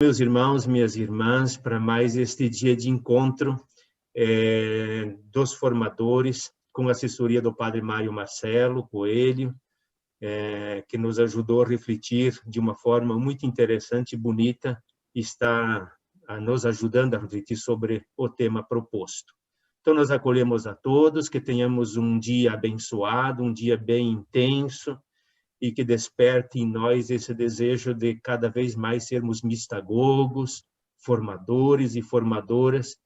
Meus irmãos, minhas irmãs, para mais este dia de encontro dos formadores, com a assessoria do Padre Mário Marcelo Coelho, que nos ajudou a refletir de uma forma muito interessante e bonita, está nos ajudando a refletir sobre o tema proposto. Então, nós acolhemos a todos, que tenhamos um dia abençoado, um dia bem intenso, e que desperte em nós esse desejo de cada vez mais sermos mistagogos, formadores e formadoras,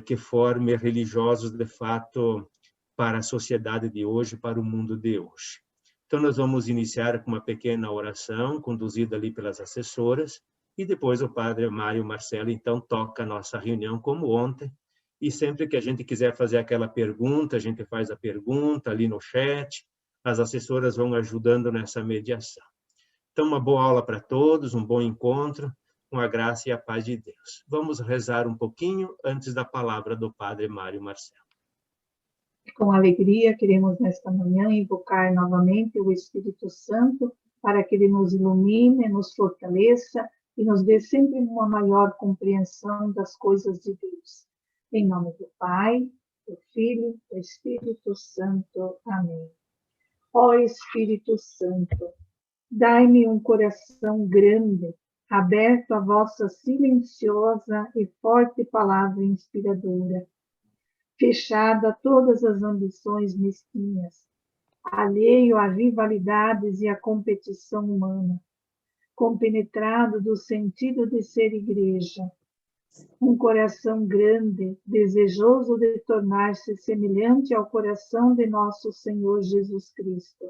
que formem religiosos de fato para a sociedade de hoje, para o mundo de hoje. Então, nós vamos iniciar com uma pequena oração, conduzida ali pelas assessoras, e depois o Padre Mário Marcelo, então, toca a nossa reunião como ontem, e sempre que a gente quiser fazer aquela pergunta, a gente faz a pergunta ali no chat, as assessoras vão ajudando nessa mediação. Então, uma boa aula para todos, um bom encontro, com a graça e a paz de Deus. Vamos rezar um pouquinho antes da palavra do Padre Mário Marcelo. Com alegria, queremos nesta manhã invocar novamente o Espírito Santo para que ele nos ilumine, nos fortaleça e nos dê sempre uma maior compreensão das coisas de Deus. Em nome do Pai, do Filho, do Espírito Santo. Amém. Ó Espírito Santo, dai-me um coração grande, aberto à vossa silenciosa e forte palavra inspiradora, fechado a todas as ambições mesquinhas, alheio a rivalidades e à competição humana, compenetrado do sentido de ser igreja, um coração grande, desejoso de tornar-se semelhante ao coração de nosso Senhor Jesus Cristo,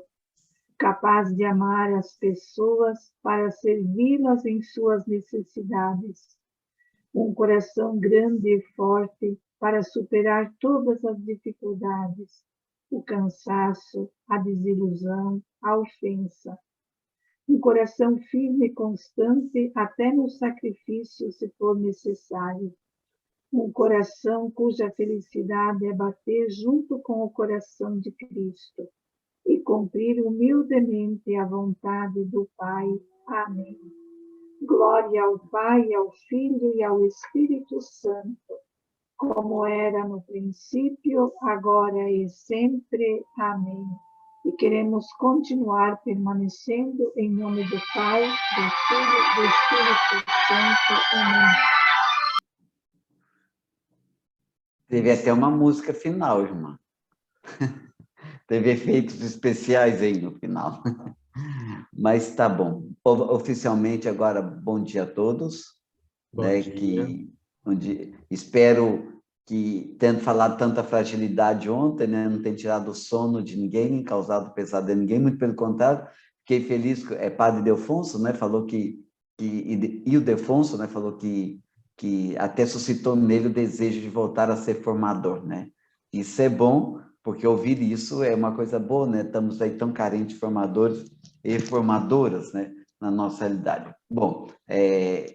capaz de amar as pessoas para servi-las em suas necessidades, um coração grande e forte para superar todas as dificuldades, o cansaço, a desilusão, a ofensa, um coração firme e constante até no sacrifício, se for necessário, um coração cuja felicidade é bater junto com o coração de Cristo e cumprir humildemente a vontade do Pai. Amém. Glória ao Pai, ao Filho e ao Espírito Santo, como era no princípio, agora e sempre. Amém. E queremos continuar permanecendo em nome do Pai, do Filho e do Espírito Santo. Amém. Teve até uma música final, irmã. Teve efeitos especiais aí no final. Mas tá bom. Oficialmente, agora, bom dia a todos. Bom dia. Espero que, tendo falado tanta fragilidade ontem, né, não tenha tirado o sono de ninguém, nem causado pesar de ninguém, muito pelo contrário, fiquei feliz. Padre Ildefonso, né, falou e o Defonso, né, falou que até suscitou nele o desejo de voltar a ser formador, né? Isso é bom, porque ouvir isso é uma coisa boa, né? Estamos aí tão carentes de formadores e formadoras, né, na nossa realidade. Bom,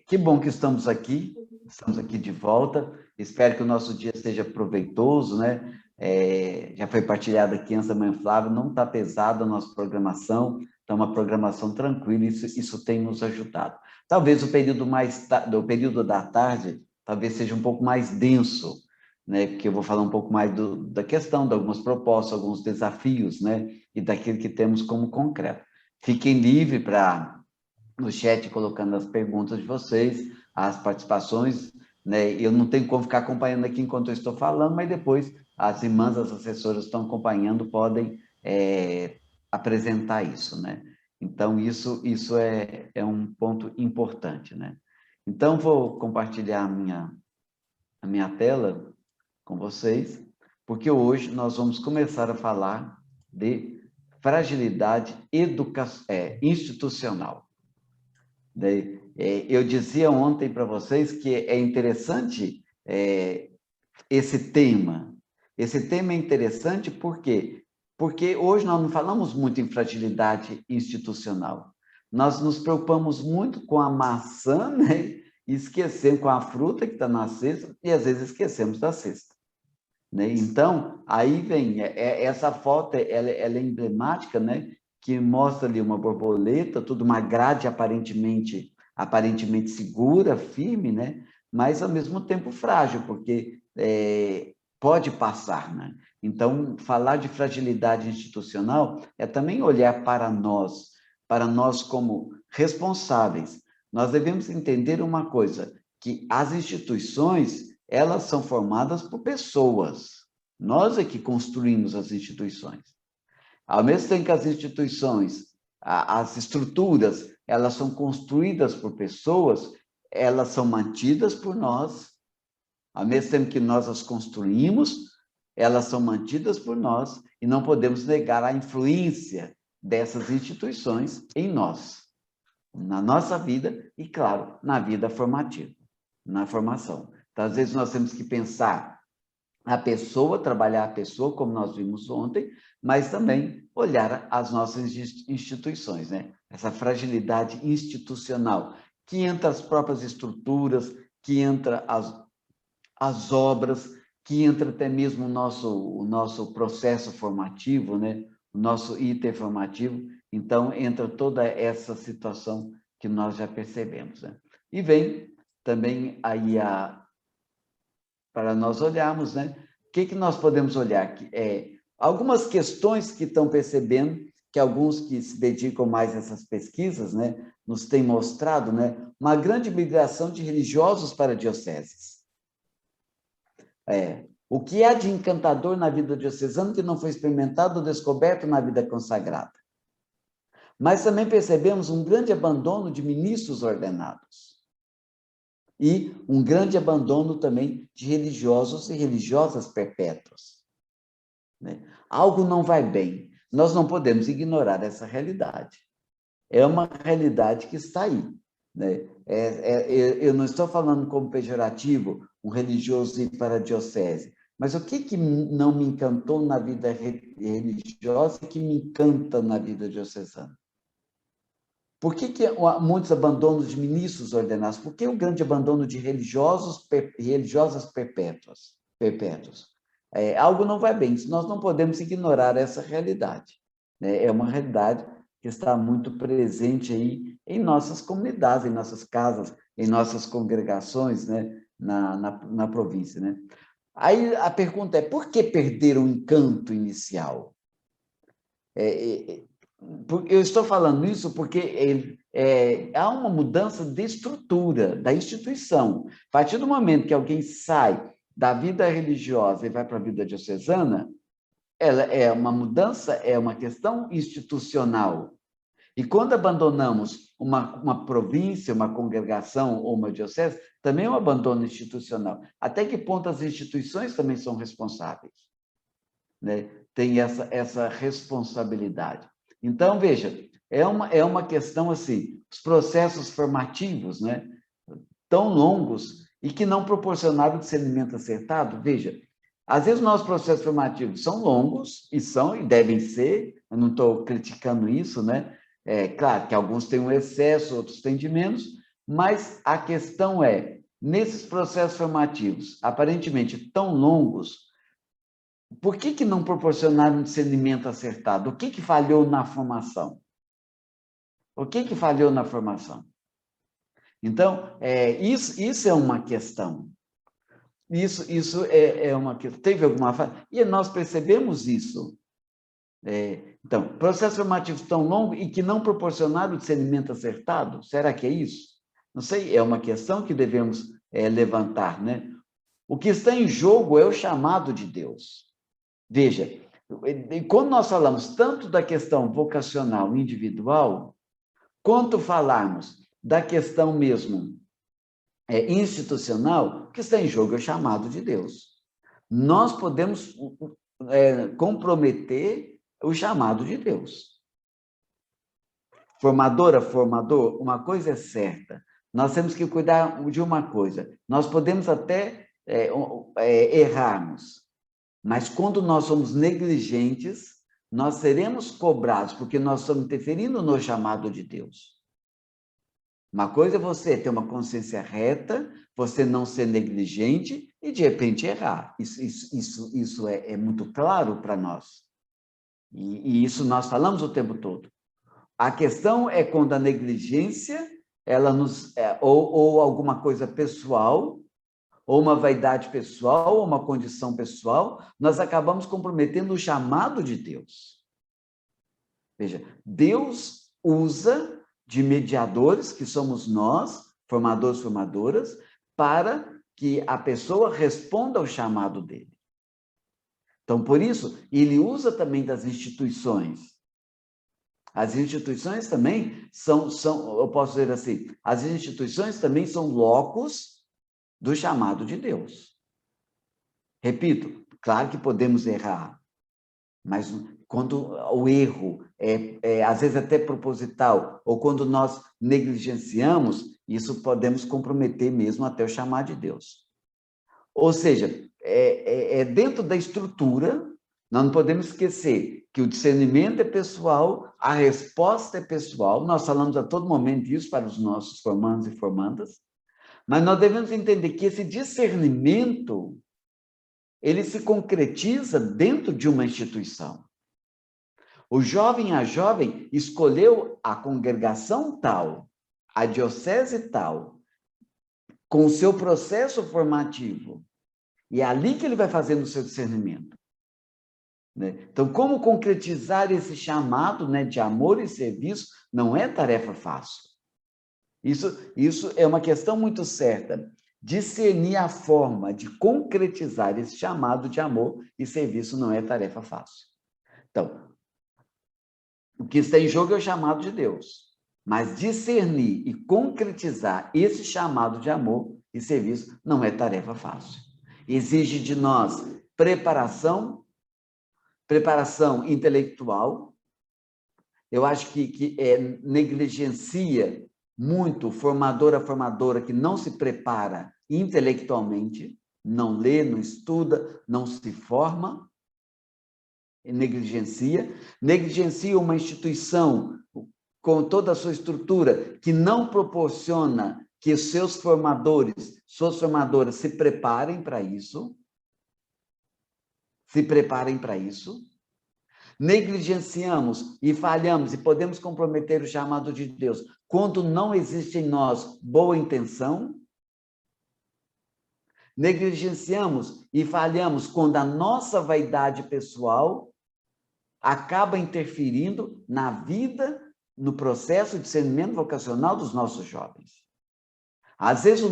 que bom que estamos aqui de volta. Espero que o nosso dia seja proveitoso, né? Já foi partilhado aqui antes da Mãe Flávia, não está pesada a nossa programação, está uma programação tranquila, isso tem nos ajudado. Talvez o período da tarde talvez seja um pouco mais denso, né? Porque eu vou falar um pouco mais da questão, de algumas propostas, alguns desafios, né? E daquilo que temos como concreto. Fiquem livres para, no chat, colocando as perguntas de vocês, as participações, né? Eu não tenho como ficar acompanhando aqui enquanto eu estou falando, mas depois as irmãs, as assessoras estão acompanhando, podem apresentar isso, né? Então, isso é um ponto importante, né? Então, vou compartilhar a minha tela com vocês, porque hoje nós vamos começar a falar de fragilidade institucional. Eu dizia ontem para vocês que é interessante esse tema. Esse tema é interessante porque hoje nós não falamos muito em fragilidade institucional. Nós nos preocupamos muito com a maçã, né? E esquecemos com a fruta que está na cesta, e às vezes esquecemos da cesta, né? Então, aí vem, essa foto, ela é emblemática, né? Que mostra ali uma borboleta, tudo uma grade aparentemente aparentemente segura, firme, né? Mas, ao mesmo tempo, frágil, porque pode passar, né? Então, falar de fragilidade institucional é também olhar para nós como responsáveis. Nós devemos entender uma coisa, que as instituições, elas são formadas por pessoas. Nós é que construímos as instituições. Ao mesmo tempo que as instituições, as estruturas, elas são construídas por pessoas, elas são mantidas por nós. Ao mesmo tempo que nós as construímos, elas são mantidas por nós e não podemos negar a influência dessas instituições em nós, na nossa vida e, claro, na vida formativa, na formação. Então, às vezes, nós temos que pensar a pessoa, trabalhar a pessoa, como nós vimos ontem, mas também olhar as nossas instituições, né? Essa fragilidade institucional, que entra as próprias estruturas, que entra as obras, que entra até mesmo o nosso processo formativo, né? O nosso item formativo. Então, entra toda essa situação que nós já percebemos, né? E vem também aí para nós olharmos, né? O que nós podemos olhar? Algumas questões que estão percebendo, que alguns que se dedicam mais a essas pesquisas, né, nos têm mostrado, né, uma grande migração de religiosos para dioceses. O que há de encantador na vida diocesana que não foi experimentado ou descoberto na vida consagrada? Mas também percebemos um grande abandono de ministros ordenados. E um grande abandono também de religiosos e religiosas perpétuas. Né? Algo não vai bem. Nós não podemos ignorar essa realidade. É uma realidade que está aí. Né? Eu não estou falando como pejorativo um religioso ir para a diocese, mas o que não me encantou na vida religiosa e que me encanta na vida diocesana? Por que muitos abandonos de ministros ordenados? Por que o grande abandono de religiosas perpétuos? Algo não vai bem, nós não podemos ignorar essa realidade. Né? É uma realidade que está muito presente aí em nossas comunidades, em nossas casas, em nossas congregações, né? na província. Né? Aí a pergunta é, por que perder o encanto inicial? Eu estou falando isso porque há uma mudança de estrutura da instituição. A partir do momento que alguém sai da vida religiosa e vai para a vida diocesana, ela é uma mudança, é uma questão institucional. E quando abandonamos uma província, uma congregação ou uma diocese, também é um abandono institucional. Até que ponto as instituições também são responsáveis? Né? Tem essa responsabilidade. Então, veja, é uma questão assim, os processos formativos, né, tão longos e que não proporcionaram discernimento acertado. Veja, às vezes nossos processos formativos são longos, e devem ser, eu não estou criticando isso, né? Claro que alguns têm um excesso, outros têm de menos, mas a questão nesses processos formativos, aparentemente tão longos, por que não proporcionaram um discernimento acertado? O que falhou na formação? O que falhou na formação? Então, isso é uma questão. Isso é uma questão. Teve alguma falha? E nós percebemos isso. Então, processos formativos tão longos e que não proporcionaram o discernimento acertado? Será que é isso? Não sei, é uma questão que devemos levantar, né? O que está em jogo é o chamado de Deus. Veja, quando nós falamos tanto da questão vocacional individual, quanto falarmos da questão mesmo institucional, o que está em jogo é o chamado de Deus. Nós podemos comprometer o chamado de Deus. Formadora, formador, uma coisa é certa, nós temos que cuidar de uma coisa, nós podemos até errarmos, mas quando nós somos negligentes, nós seremos cobrados, porque nós estamos interferindo no chamado de Deus. Uma coisa é você ter uma consciência reta, você não ser negligente e, de repente, errar. Isso é muito claro para nós. E isso nós falamos o tempo todo. A questão é quando a negligência ela ou alguma coisa pessoal, ou uma vaidade pessoal, ou uma condição pessoal, nós acabamos comprometendo o chamado de Deus. Veja, Deus usa de mediadores, que somos nós, formadores, formadoras, para que a pessoa responda ao chamado dele. Então, por isso, ele usa também das instituições. As instituições também são, eu posso dizer assim, as instituições também são locus do chamado de Deus. Repito, claro que podemos errar, mas quando o erro às vezes até proposital, ou quando nós negligenciamos, isso podemos comprometer mesmo até o chamado de Deus. Ou seja, dentro da estrutura, nós não podemos esquecer que o discernimento é pessoal, a resposta é pessoal, nós falamos a todo momento isso para os nossos formandos e formandas, mas nós devemos entender que esse discernimento, ele se concretiza dentro de uma instituição. O jovem, a jovem, escolheu a congregação tal, a diocese tal, com o seu processo formativo, e é ali que ele vai fazendo o seu discernimento. Então, como concretizar esse chamado, de amor e serviço não é tarefa fácil. Isso é uma questão muito certa. Discernir a forma de concretizar esse chamado de amor e serviço não é tarefa fácil. Então, o que está em jogo é o chamado de Deus. Mas discernir e concretizar esse chamado de amor e serviço não é tarefa fácil. Exige de nós preparação intelectual. Eu acho que negligencia muito formadora que não se prepara intelectualmente, não lê, não estuda, não se forma, negligencia uma instituição com toda a sua estrutura que não proporciona que seus formadores, suas formadoras se preparem para isso, negligenciamos e falhamos e podemos comprometer o chamado de Deus quando não existe em nós boa intenção. Negligenciamos e falhamos quando a nossa vaidade pessoal acaba interferindo na vida, no processo de discernimento vocacional dos nossos jovens. Às vezes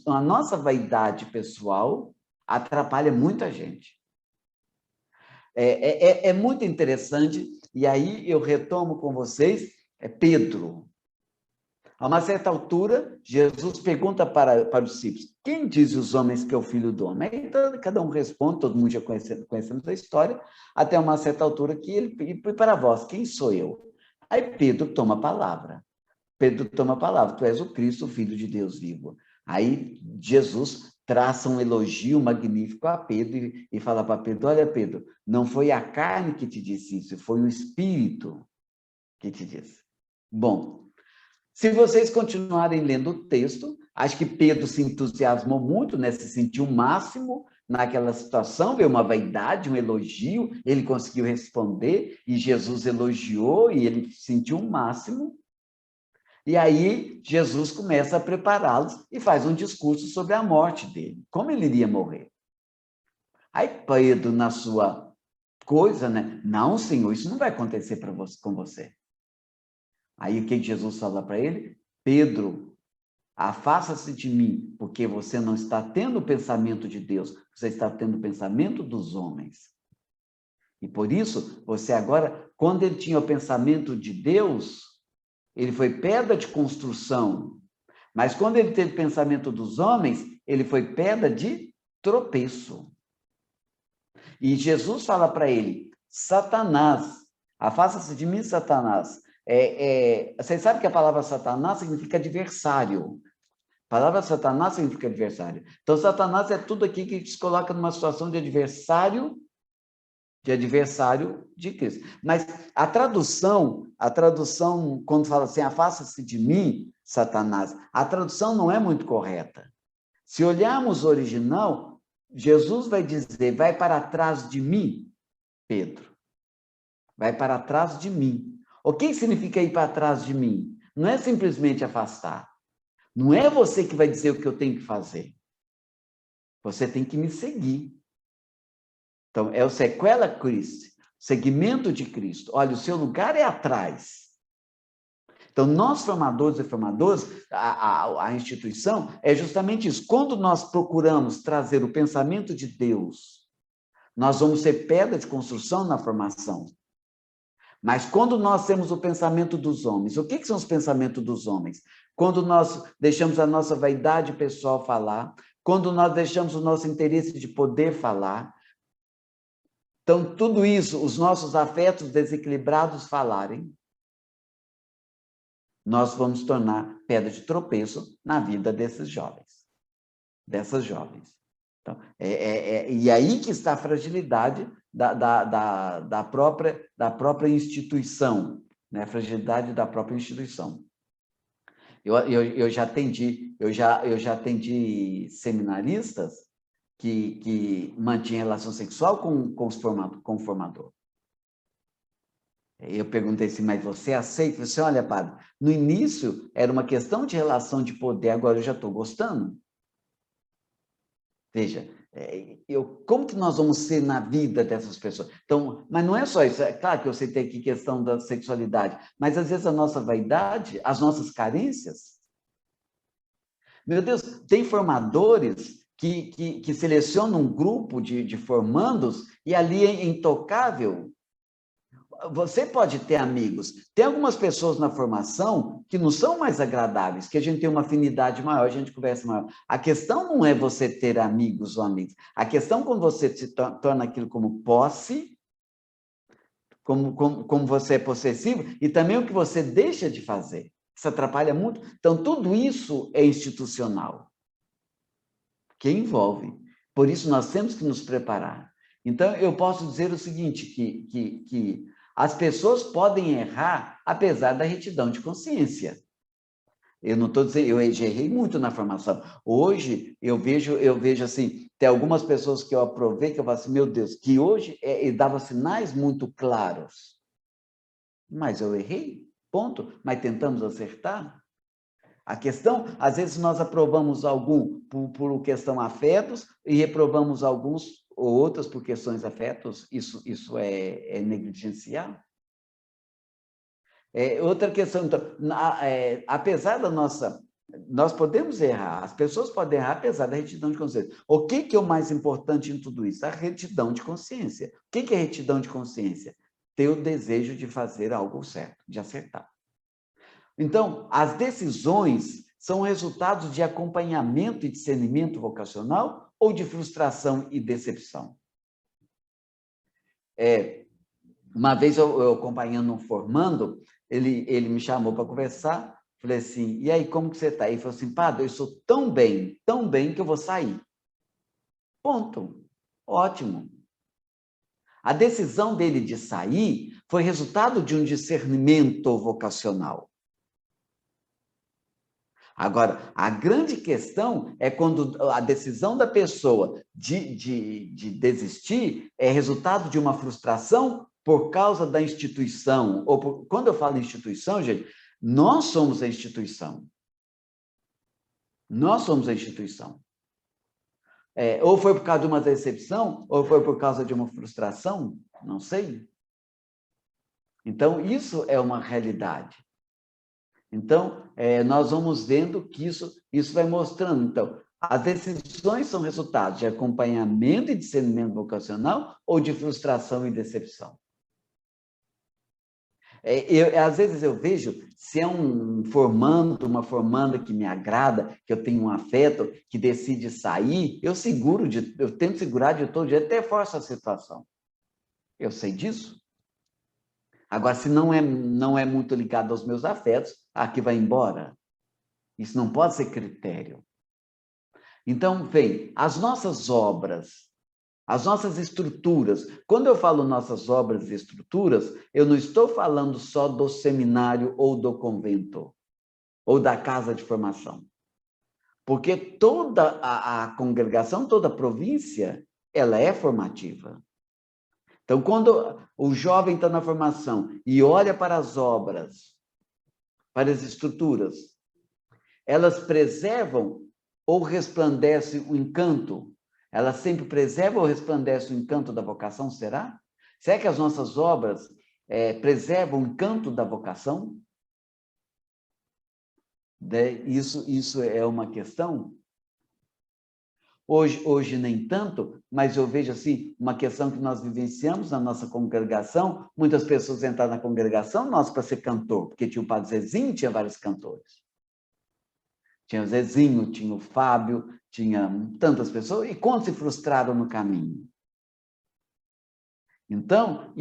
a nossa vaidade pessoal atrapalha muita gente. É muito interessante, e aí eu retomo com vocês, Pedro. A uma certa altura, Jesus pergunta para os discípulos, quem diz os homens que é o Filho do Homem? Aí cada um responde, todo mundo já conhecendo a história, até uma certa altura que ele, e para vós, quem sou eu? Aí Pedro toma a palavra. Tu és o Cristo, o Filho de Deus vivo. Aí Jesus traça um elogio magnífico a Pedro e fala para Pedro, olha Pedro, não foi a carne que te disse isso, foi o Espírito que te disse. Bom, se vocês continuarem lendo o texto, acho que Pedro se entusiasmou muito, se sentiu o máximo naquela situação, veio uma vaidade, um elogio, ele conseguiu responder, e Jesus elogiou, e ele sentiu o máximo. E aí, Jesus começa a prepará-los e faz um discurso sobre a morte dele, como ele iria morrer. Aí Pedro, na sua coisa, não, Senhor, isso não vai acontecer com você. Aí o que Jesus fala para ele? Pedro, afasta-se de mim, porque você não está tendo o pensamento de Deus, você está tendo o pensamento dos homens. E por isso, você agora, quando ele tinha o pensamento de Deus, ele foi pedra de construção. Mas quando ele teve o pensamento dos homens, ele foi pedra de tropeço. E Jesus fala para ele, Satanás, afasta-se de mim, Satanás. Vocês sabem que a palavra Satanás significa adversário. A palavra Satanás significa adversário. Então, Satanás é tudo aqui que se coloca numa situação de adversário de Cristo. Mas a tradução, quando fala assim, afasta-se de mim, Satanás, a tradução não é muito correta. Se olharmos o original, Jesus vai dizer, vai para trás de mim, Pedro. Vai para trás de mim. O que significa ir para trás de mim? não é simplesmente afastar. Não é você que vai dizer o que eu tenho que fazer. Você tem que me seguir. Então, é o sequela Christi, segmento de Cristo. Olha, o seu lugar é atrás. Então, nós formadores e formadoras, a instituição, é justamente isso. Quando nós procuramos trazer o pensamento de Deus, nós vamos ser pedra de construção na formação. Mas quando nós temos o pensamento dos homens, o que são os pensamentos dos homens? Quando nós deixamos a nossa vaidade pessoal falar, quando nós deixamos o nosso interesse de poder falar, então tudo isso, os nossos afetos desequilibrados falarem, nós vamos tornar pedra de tropeço na vida desses jovens, dessas jovens. Então, e aí que está a fragilidade da própria instituição, né? A fragilidade da própria instituição. Eu já atendi seminaristas que mantinham relação sexual com o formador. Eu perguntei assim, mas você aceita? Você, olha, padre, no início era uma questão de relação de poder, agora eu já estou gostando. Veja, como que nós vamos ser na vida dessas pessoas? Então, mas não é só isso, é claro que eu citei aqui a questão da sexualidade, mas às vezes a nossa vaidade, as nossas carências. Meu Deus, tem formadores que selecionam um grupo de formandos e ali é intocável. Você pode ter amigos. Tem algumas pessoas na formação que não são mais agradáveis, que a gente tem uma afinidade maior, a gente conversa maior. A questão não é você ter amigos ou amigos. A questão é quando você se torna aquilo como posse, como você é possessivo, e também o que você deixa de fazer. Isso atrapalha muito. Então, tudo isso é institucional, que envolve. Por isso, nós temos que nos preparar. Então, eu posso dizer o seguinte, que as pessoas podem errar apesar da retidão de consciência. Eu não estou dizendo, eu errei muito na formação. Hoje, eu vejo assim, tem algumas pessoas que eu aprovei, que eu falo assim, meu Deus, que hoje ele dava sinais muito claros. Mas eu errei, ponto. Mas tentamos acertar. A questão, às vezes nós aprovamos algum por questão afetos e reprovamos alguns ou outras por questões afetos, isso é negligenciar. Outra questão, então, apesar da nossa... Nós podemos errar, as pessoas podem errar apesar da retidão de consciência. O que é o mais importante em tudo isso? A retidão de consciência. O que é retidão de consciência? Ter o desejo de fazer algo certo, de acertar. Então, as decisões são resultados de acompanhamento e discernimento vocacional ou de frustração e decepção? Uma vez eu acompanhando um formando, ele me chamou para conversar, falei assim, e aí, como que você está? Ele falou assim, padre, eu estou tão bem que eu vou sair. Ponto. Ótimo. A decisão dele de sair foi resultado de um discernimento vocacional. Agora, a grande questão é quando a decisão da pessoa de desistir é resultado de uma frustração por causa da instituição. Quando eu falo instituição, gente, nós somos a instituição. Nós somos a instituição. Ou foi por causa de uma decepção, ou foi por causa de uma frustração, não sei. Então, isso é uma realidade. Então, nós vamos vendo que isso vai mostrando. Então, as decisões são resultados de acompanhamento e discernimento vocacional ou de frustração e decepção? Às vezes eu vejo, se é um formando, uma formanda que me agrada, que eu tenho um afeto, que decide sair, eu tento segurar de todo jeito, até forço a situação. Eu sei disso. Agora, se não é muito ligado aos meus afetos, que vai embora. Isso não pode ser critério. Então, vem, as nossas obras, as nossas estruturas. Quando eu falo nossas obras e estruturas, eu não estou falando só do seminário ou do convento, ou da casa de formação. Porque toda a congregação, toda a província, ela é formativa. Então, quando o jovem está na formação e olha para as obras, para as estruturas, elas preservam ou resplandecem o encanto? Elas sempre preservam ou resplandecem o encanto da vocação, será? Será que as nossas obras preservam o encanto da vocação? Isso é uma questão. Hoje nem tanto, mas eu vejo assim, uma questão que nós vivenciamos na nossa congregação. Muitas pessoas entraram na congregação, nós para ser cantor, porque tinha o Padre Zezinho, tinha vários cantores. Tinha o Zezinho, tinha o Fábio, tinha tantas pessoas, e quantos se frustraram no caminho? Então,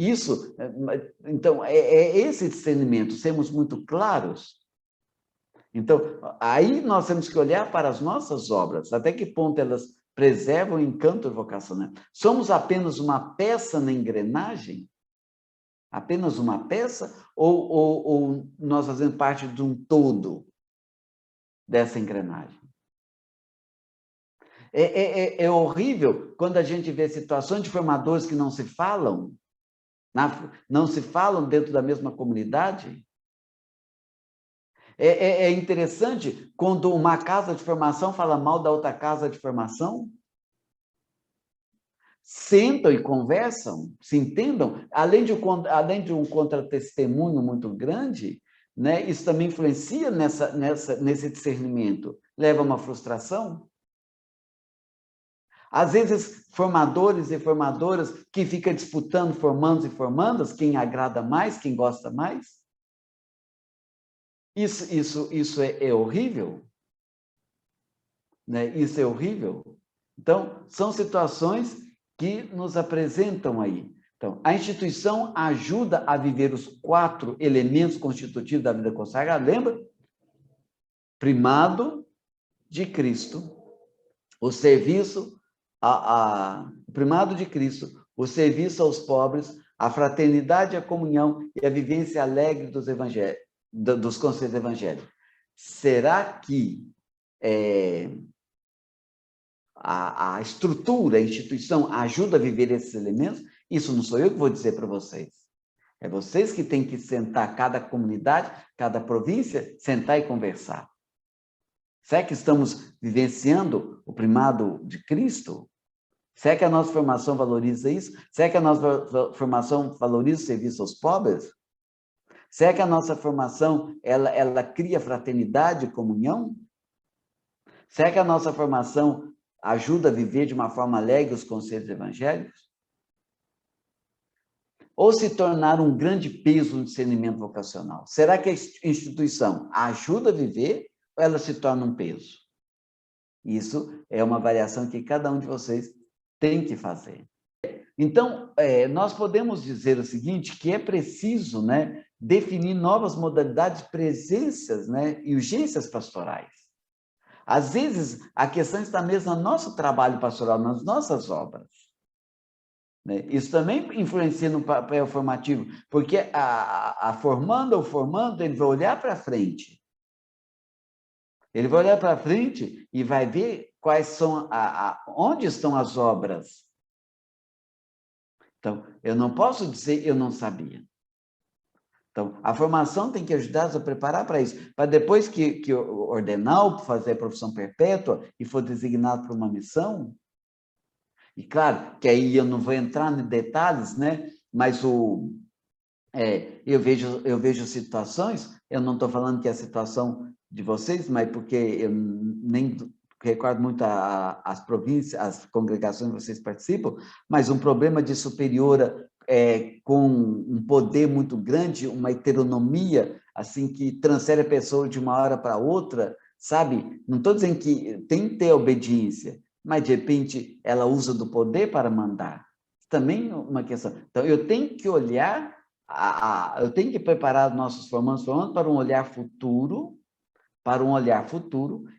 é esse discernimento, sermos muito claros. Então, aí nós temos que olhar para as nossas obras, até que ponto elas preservam o encanto vocacional. Somos apenas uma peça na engrenagem? Apenas uma peça? Ou nós fazemos parte de um todo dessa engrenagem? É horrível quando a gente vê situações de formadores que não se falam dentro da mesma comunidade. É interessante quando uma casa de formação fala mal da outra casa de formação. Sentam e conversam, se entendam, além de um contra-testemunho muito grande, né, isso também influencia nesse discernimento, leva a uma frustração. Às vezes, formadores e formadoras que ficam disputando formandos e formandas, quem agrada mais, quem gosta mais. Isso é horrível, né? Isso é horrível. Então, são situações que nos apresentam aí. Então, a instituição ajuda a viver os 4 elementos constitutivos da vida consagrada, lembra? Primado de Cristo, o serviço, o primado de Cristo, o serviço aos pobres, a fraternidade, a comunhão e a vivência alegre dos evangelhos, dos conselhos evangélicos. Será que a estrutura, a instituição ajuda a viver esses elementos? Isso não sou eu que vou dizer para vocês. É vocês que têm que sentar, cada comunidade, cada província, sentar e conversar. Será que estamos vivenciando o primado de Cristo? Será que a nossa formação valoriza isso? Será que a nossa formação valoriza o serviço aos pobres? Será que a nossa formação ela cria fraternidade e comunhão? Será que a nossa formação ajuda a viver de uma forma alegre os conselhos evangélicos? Ou se tornar um grande peso no discernimento vocacional? Será que a instituição ajuda a viver ou ela se torna um peso? Isso é uma avaliação que cada um de vocês tem que fazer. Então, nós podemos dizer o seguinte, que é preciso, né, definir novas modalidades de presenças, né, e urgências pastorais. Às vezes, a questão está mesmo no nosso trabalho pastoral, nas nossas obras. Né? Isso também influencia no papel formativo, porque a formando ou formando, ele vai olhar para frente. Ele vai olhar para frente e vai ver quais são, onde estão as obras. Então, eu não posso dizer eu não sabia. Então, a formação tem que ajudar a preparar para isso, para depois que ordenar ou fazer a profissão perpétua e for designado para uma missão. E claro, que aí eu não vou entrar em detalhes, né? Mas eu vejo situações, eu não estou falando que é a situação de vocês, mas porque eu nem recordo muito as províncias, as congregações que vocês participam, mas um problema de superiora com um poder muito grande, uma heteronomia, assim, que transfere a pessoa de uma hora para outra, sabe? Não estou dizendo que tem que ter obediência, mas, de repente, ela usa do poder para mandar. Também uma questão. Então, eu tenho que olhar, eu tenho que preparar nossos formandos para um olhar futuro,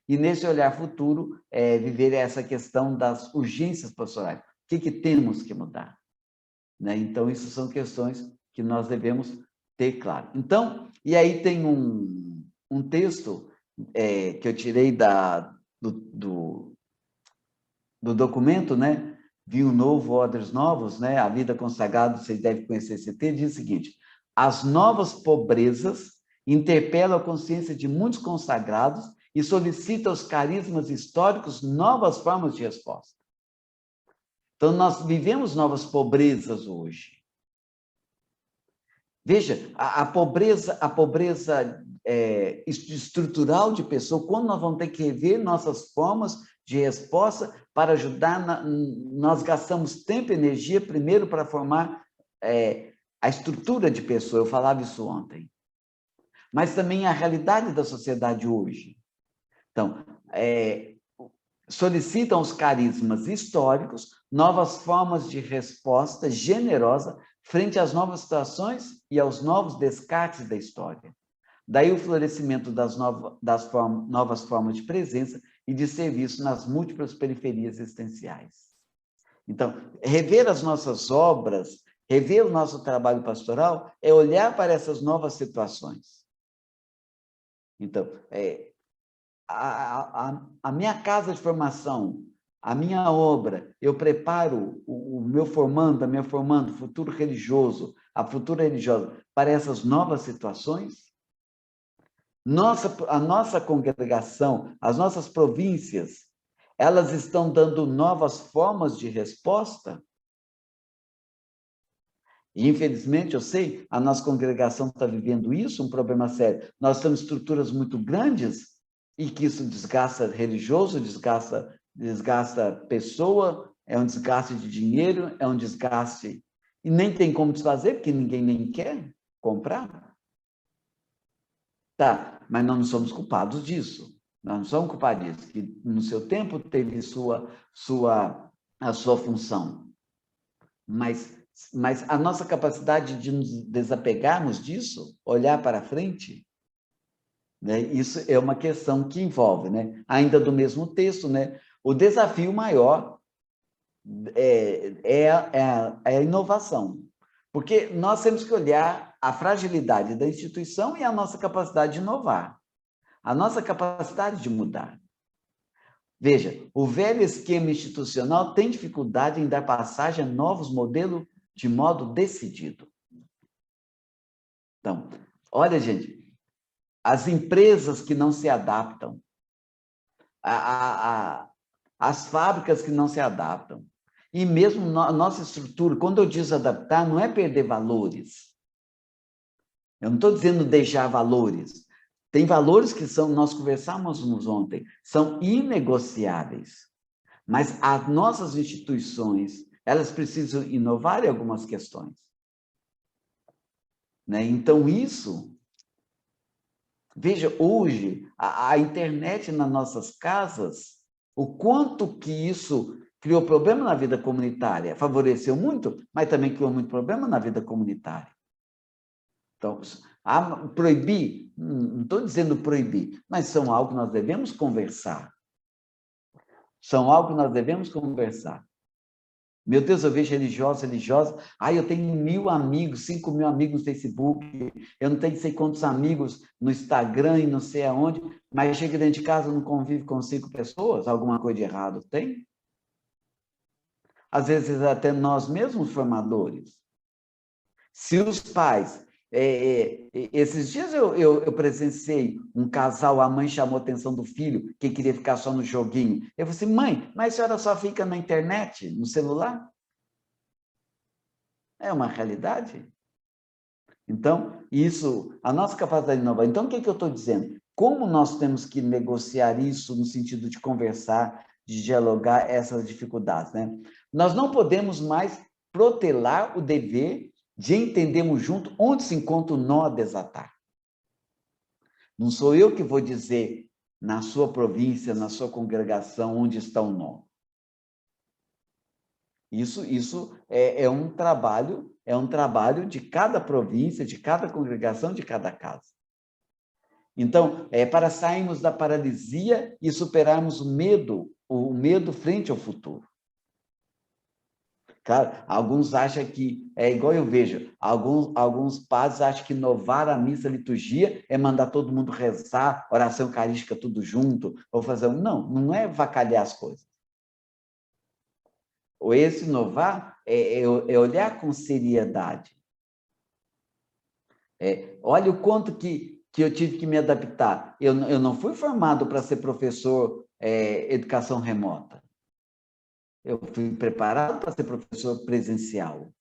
e nesse olhar futuro, viver essa questão das urgências pastorais. O que temos que mudar? Né? Então, isso são questões que nós devemos ter claro. Então, e aí tem um texto que eu tirei do documento, né? Vinho Novo, Odres Novos, né? A Vida Consagrada, vocês devem conhecer esse texto, diz o seguinte: as novas pobrezas interpela a consciência de muitos consagrados e solicita aos carismas históricos novas formas de resposta. Então, nós vivemos novas pobrezas hoje. Veja, a pobreza estrutural de pessoa, quando nós vamos ter que rever nossas formas de resposta para ajudar, nós gastamos tempo e energia primeiro para formar a estrutura de pessoa, eu falava isso ontem. Mas também a realidade da sociedade hoje. Então, solicitam os carismas históricos novas formas de resposta generosa frente às novas situações e aos novos descartes da história. Daí o florescimento das novas formas de presença e de serviço nas múltiplas periferias existenciais. Então, rever as nossas obras, rever o nosso trabalho pastoral, é olhar para essas novas situações. Então, a minha casa de formação, a minha obra, eu preparo o meu formando, a minha formando, futuro religioso, a futura religiosa, para essas novas situações? A nossa congregação, as nossas províncias, elas estão dando novas formas de resposta? E, infelizmente, eu sei, a nossa congregação está vivendo isso, um problema sério. Nós temos estruturas muito grandes e que isso desgasta religioso, desgasta pessoa, é um desgaste de dinheiro, é um desgaste... E nem tem como desfazer, porque ninguém nem quer comprar. Tá, mas nós não somos culpados disso. Nós não somos culpados disso, que no seu tempo teve a sua função. Mas a nossa capacidade de nos desapegarmos disso, olhar para frente, né? Isso é uma questão que envolve, né? Ainda do mesmo texto, né? O desafio maior é a inovação, porque nós temos que olhar a fragilidade da instituição e a nossa capacidade de inovar, a nossa capacidade de mudar. Veja, o velho esquema institucional tem dificuldade em dar passagem a novos modelos de modo decidido. Então, olha, gente, as empresas que não se adaptam, as fábricas que não se adaptam, e mesmo a nossa estrutura, quando eu digo adaptar, não é perder valores. Eu não estou dizendo deixar valores. Tem valores que nós conversamos ontem, são inegociáveis. Mas as nossas instituições, elas precisam inovar em algumas questões. Né? Então, isso... Veja, hoje, a internet nas nossas casas, o quanto que isso criou problema na vida comunitária, favoreceu muito, mas também criou muito problema na vida comunitária. Então, proibir, não estou dizendo proibir, mas são algo que nós devemos conversar. São algo que nós devemos conversar. Meu Deus, eu vejo religiosa. Eu tenho 1.000 amigos, 5.000 amigos no Facebook, eu não tenho sei quantos amigos no Instagram e não sei aonde, mas chega dentro de casa, não convive com 5 pessoas, alguma coisa de errado tem? Às vezes até nós mesmos formadores. Se os pais... esses dias eu presenciei um casal, a mãe chamou a atenção do filho, que queria ficar só no joguinho. Eu falei assim, mãe, mas a senhora só fica na internet, no celular? É uma realidade. Então, a nossa capacidade de inovar. Então, o que eu estou dizendo? Como nós temos que negociar isso no sentido de conversar, de dialogar essas dificuldades, né? Nós não podemos mais protelar o dever de entendermos junto onde se encontra o nó a desatar. Não sou eu que vou dizer na sua província, na sua congregação, onde está o nó. Isso é um trabalho de cada província, de cada congregação, de cada casa. Então, para sairmos da paralisia e superarmos o medo frente ao futuro. Claro, alguns acham que, igual eu vejo, alguns padres acham que inovar a missa, a liturgia, é mandar todo mundo rezar, oração eucarística tudo junto, ou fazer... Não é vacalhar as coisas. Ou esse inovar é olhar com seriedade. Olha o quanto que que eu tive que me adaptar. Eu não fui formado para ser professor educação remota. Eu fui preparado para ser professor presencial.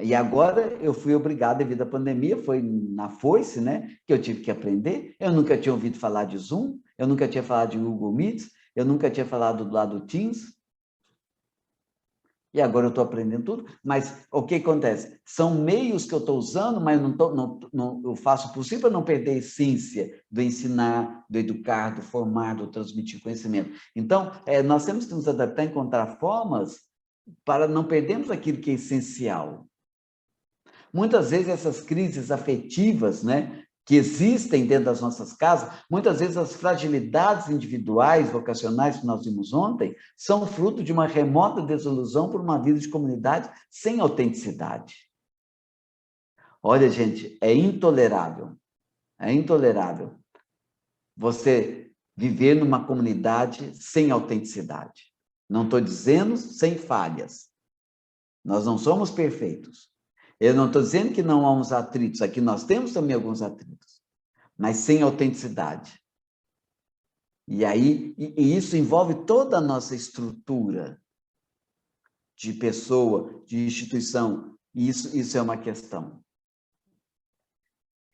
E agora eu fui obrigado, devido à pandemia, foi na foice, né, que eu tive que aprender. Eu nunca tinha ouvido falar de Zoom, eu nunca tinha falado de Google Meets, eu nunca tinha falado do lado do Teams. E agora eu estou aprendendo tudo. Mas o que acontece? São meios que eu estou usando, mas eu faço o possível para não perder a essência do ensinar, do educar, do formar, do transmitir conhecimento. Então, nós temos que nos adaptar, encontrar formas para não perdermos aquilo que é essencial. Muitas vezes essas crises afetivas, né, que existem dentro das nossas casas, muitas vezes as fragilidades individuais, vocacionais que nós vimos ontem, são fruto de uma remota desilusão por uma vida de comunidade sem autenticidade. Olha, gente, é intolerável você viver numa comunidade sem autenticidade. Não estou dizendo sem falhas. Nós não somos perfeitos. Eu não estou dizendo que não há uns atritos, aqui nós temos também alguns atritos, mas sem autenticidade. E aí, isso envolve toda a nossa estrutura de pessoa, de instituição, e isso é uma questão.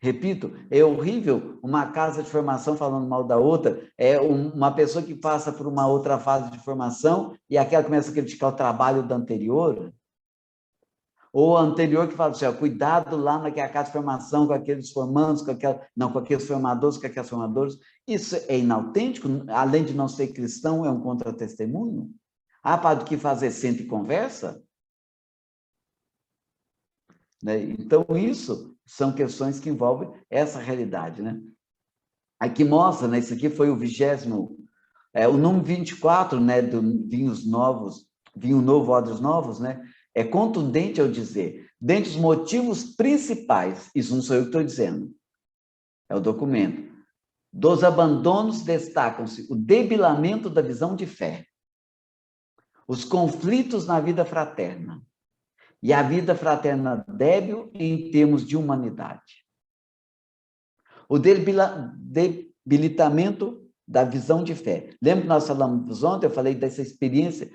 Repito, é horrível uma casa de formação falando mal da outra, é uma pessoa que passa por uma outra fase de formação e aquela começa a criticar o trabalho da anterior. Ou a anterior que fala assim, ó, cuidado lá naquela casa de formação com aqueles formandos, com aqueles formadores, com aquelas formadoras. Isso é inautêntico, além de não ser cristão, é um contra-testemunho. Ah, padre, o que fazer? Senta e conversa? Né? Então, isso são questões que envolvem essa realidade. Né? Aqui mostra, né, isso aqui foi o 20º, o número 24, né, do vinhos novos, vinho novo, odres novos, né? É contundente ao dizer, dentre os motivos principais, isso não sou eu que estou dizendo, é o documento, dos abandonos destacam-se o debilamento da visão de fé, os conflitos na vida fraterna, e a vida fraterna débil em termos de humanidade. O debilitamento da visão de fé. Lembra que nós falamos ontem, eu falei dessa experiência,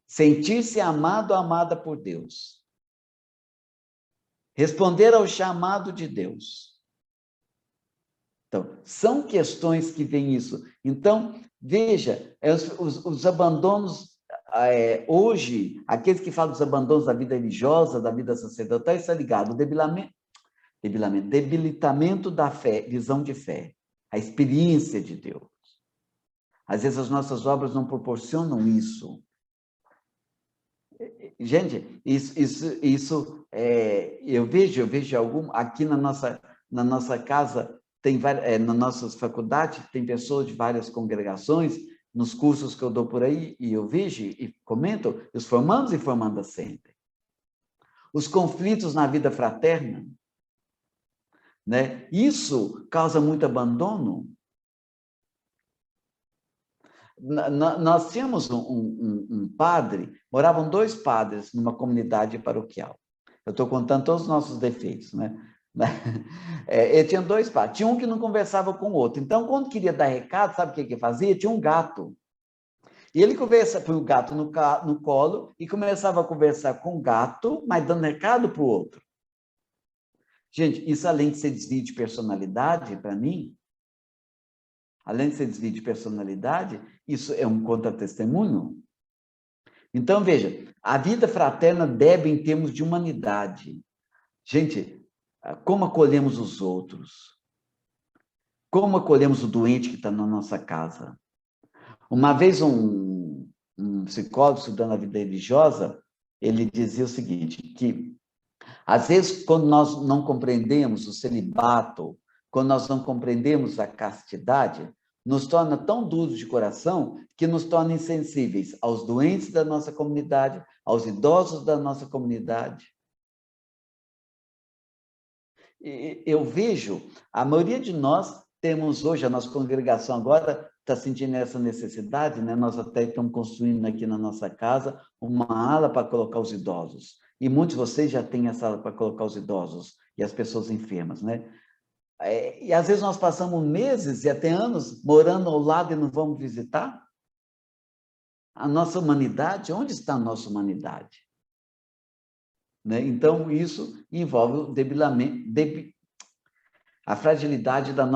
sentir-se amado ou amada por Deus. Responder ao chamado de Deus. Então, são questões que vêm isso. Então, veja, os abandonos, hoje, aqueles que falam dos abandonos da vida religiosa, da vida sacerdotal, está ligado ao debilitamento da fé, visão de fé, a experiência de Deus. Às vezes as nossas obras não proporcionam isso. Gente, eu vejo aqui na nossa casa, tem nas nossas faculdades, tem pessoas de várias congregações, nos cursos que eu dou por aí, e eu vejo e comento, os formandos e formandas sentem. Os conflitos na vida fraterna, né? Isso causa muito abandono. Nós tínhamos um padre, moravam 2 padres numa comunidade paroquial. Eu estou contando todos os nossos defeitos, né? Ele tinha 2 padres, tinha um que não conversava com o outro. Então, quando queria dar recado, sabe o que ele fazia? Tinha um gato. E ele põe o gato no colo e começava a conversar com o gato, mas dando recado para o outro. Gente, isso além de ser desvio de personalidade, para mim, além de ser desvio de personalidade, isso é um contra-testemunho. Então, veja, a vida fraterna deve em termos de humanidade. Gente, como acolhemos os outros? Como acolhemos o doente que está na nossa casa? Uma vez um psicólogo estudando a vida religiosa, ele dizia o seguinte, que às vezes quando nós não compreendemos o celibato, quando nós não compreendemos a castidade, nos torna tão duros de coração que nos torna insensíveis aos doentes da nossa comunidade, aos idosos da nossa comunidade. E eu vejo, a maioria de nós temos hoje, a nossa congregação agora está sentindo essa necessidade, né? Nós até estamos construindo aqui na nossa casa uma ala para colocar os idosos. E muitos de vocês já têm essa ala para colocar os idosos e as pessoas enfermas, né? E às vezes nós passamos meses e até anos morando ao lado e não vamos visitar. A nossa humanidade, onde está a nossa humanidade? Né? Então, isso envolve o debilamento, a fragilidade das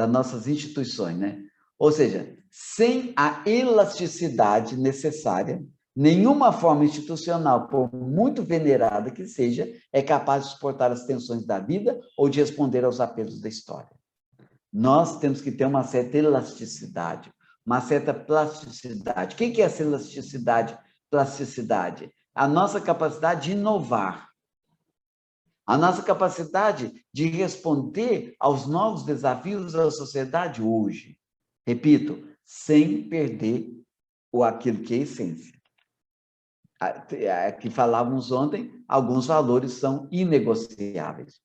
nossas instituições, né? Ou seja, sem a elasticidade necessária, nenhuma forma institucional, por muito venerada que seja, é capaz de suportar as tensões da vida ou de responder aos apelos da história. Nós temos que ter uma certa elasticidade, uma certa plasticidade. O que é essa elasticidade, plasticidade? A nossa capacidade de inovar, a nossa capacidade de responder aos novos desafios da sociedade hoje. Repito, sem perder aquilo que é essência. Que falávamos ontem, alguns valores são inegociáveis.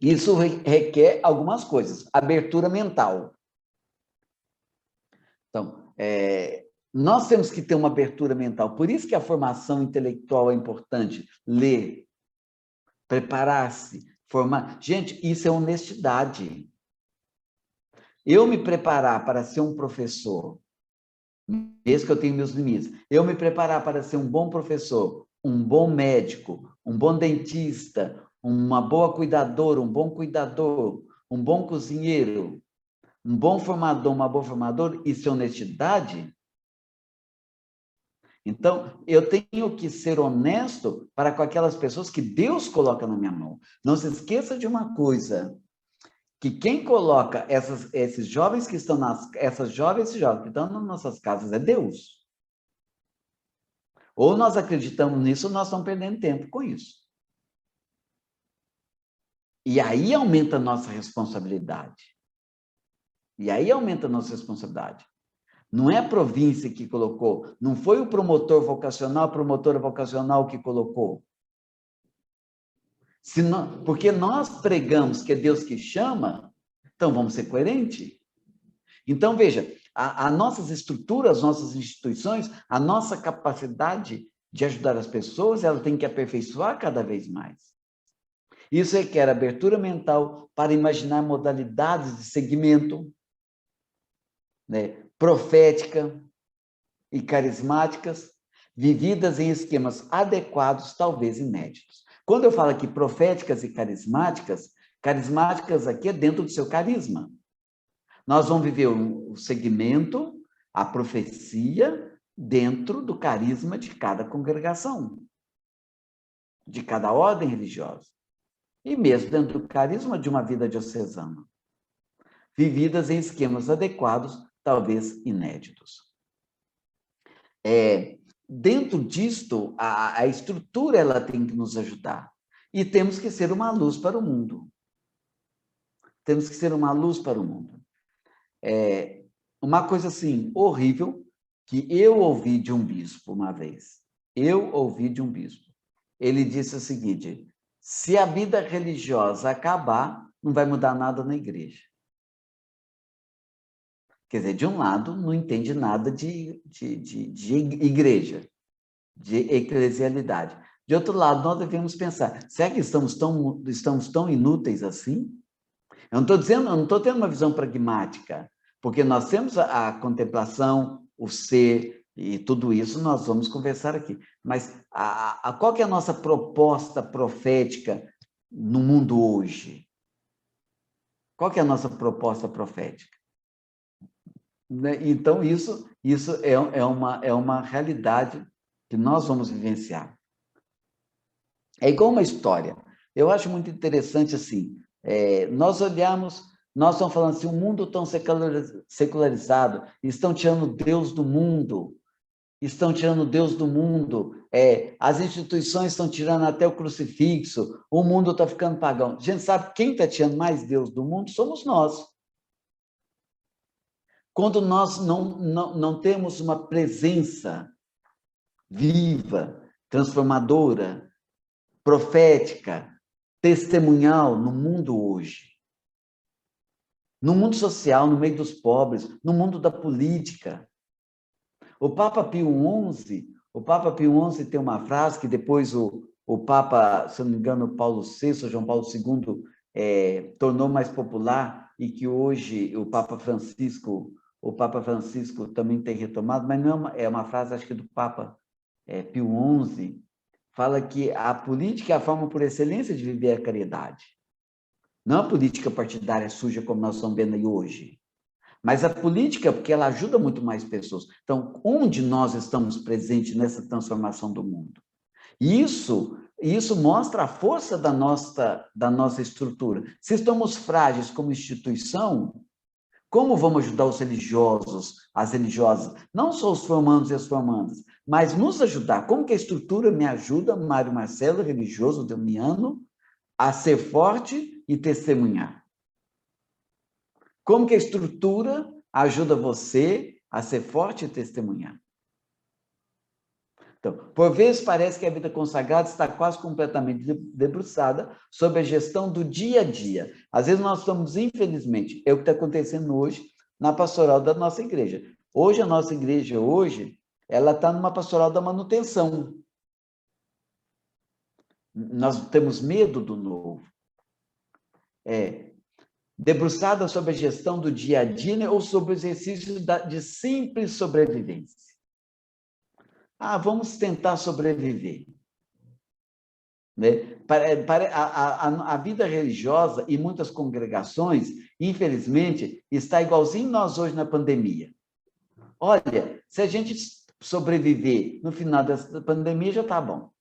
Isso requer algumas coisas. Abertura mental. Então, nós temos que ter uma abertura mental. Por isso que a formação intelectual é importante. Ler, preparar-se, formar. Gente, isso é honestidade. Eu me preparar para ser um professor, mesmo que eu tenha meus limites, eu me preparar para ser um bom professor, um bom médico, um bom dentista, uma boa cuidadora, um bom cuidador, um bom cozinheiro, um bom formador, uma boa formadora, isso é honestidade? Então, eu tenho que ser honesto para com aquelas pessoas que Deus coloca na minha mão. Não se esqueça de uma coisa, que quem coloca esses jovens que estão essas jovens que estão nas nossas casas é Deus. Ou nós acreditamos nisso, ou nós estamos perdendo tempo com isso. E aí aumenta a nossa responsabilidade. Não é a província que colocou, não foi o promotor vocacional, a promotora vocacional que colocou. Porque nós pregamos que é Deus que chama, então vamos ser coerentes. Então, veja, as nossas estruturas, as nossas instituições, a nossa capacidade de ajudar as pessoas, ela tem que aperfeiçoar cada vez mais. Isso requer abertura mental para imaginar modalidades de segmento, né, profética e carismáticas, vividas em esquemas adequados, talvez inéditos. Quando eu falo aqui proféticas e carismáticas aqui é dentro do seu carisma. Nós vamos viver o segmento, a profecia, dentro do carisma de cada congregação, de cada ordem religiosa, e mesmo dentro do carisma de uma vida diocesana, vividas em esquemas adequados, talvez inéditos. Dentro disto, a estrutura ela tem que nos ajudar, e temos que ser uma luz para o mundo. Uma coisa assim, horrível, que eu ouvi de um bispo uma vez. Ele disse o seguinte: se a vida religiosa acabar, não vai mudar nada na igreja. Quer dizer, de um lado, não entende nada de igreja, de eclesialidade. De outro lado, nós devemos pensar, será que estamos tão inúteis assim? Eu não estou tendo uma visão pragmática, porque nós temos a contemplação, o ser e tudo isso, nós vamos conversar aqui. Mas qual que é a nossa proposta profética no mundo hoje? Qual que é a nossa proposta profética? Então, isso é uma realidade que nós vamos vivenciar. É igual uma história. Eu acho muito interessante assim, nós estamos falando assim, um mundo tão secularizado, estão tirando Deus do mundo, as instituições estão tirando até o crucifixo, o mundo está ficando pagão. A gente sabe quem está tirando mais Deus do mundo? Somos nós. Quando nós não temos uma presença viva, transformadora, profética, testemunhal no mundo hoje. No mundo social, no meio dos pobres, no mundo da política. O Papa Pio XI tem uma frase que depois o o Papa, se não me engano, Paulo VI, João Paulo II, tornou mais popular e que hoje o Papa Francisco também tem retomado, mas não é uma frase, acho que do Papa Pio XI, fala que a política é a forma por excelência de viver a caridade. Não a política partidária suja como nós estamos vendo aí hoje, mas a política, porque ela ajuda muito mais pessoas. Então, onde nós estamos presentes nessa transformação do mundo? E isso mostra a força da nossa estrutura. Se estamos frágeis como instituição, como vamos ajudar os religiosos, as religiosas, não só os formandos e as formandas, mas nos ajudar? Como que a estrutura me ajuda, Mário Marcelo, religioso delmiano, a ser forte e testemunhar? Como que a estrutura ajuda você a ser forte e testemunhar? Então, por vezes parece que a vida consagrada está quase completamente debruçada sobre a gestão do dia a dia. Às vezes nós estamos, infelizmente, é o que está acontecendo hoje na pastoral da nossa igreja. Hoje, a nossa igreja, ela está numa pastoral da manutenção. Nós temos medo do novo. Debruçada sobre a gestão do dia a dia, né, ou sobre o exercício de simples sobrevivência. Vamos tentar sobreviver. Né? A vida religiosa e muitas congregações, infelizmente, está igualzinho nós hoje na pandemia. Olha, se a gente sobreviver no final dessa pandemia, já está bom.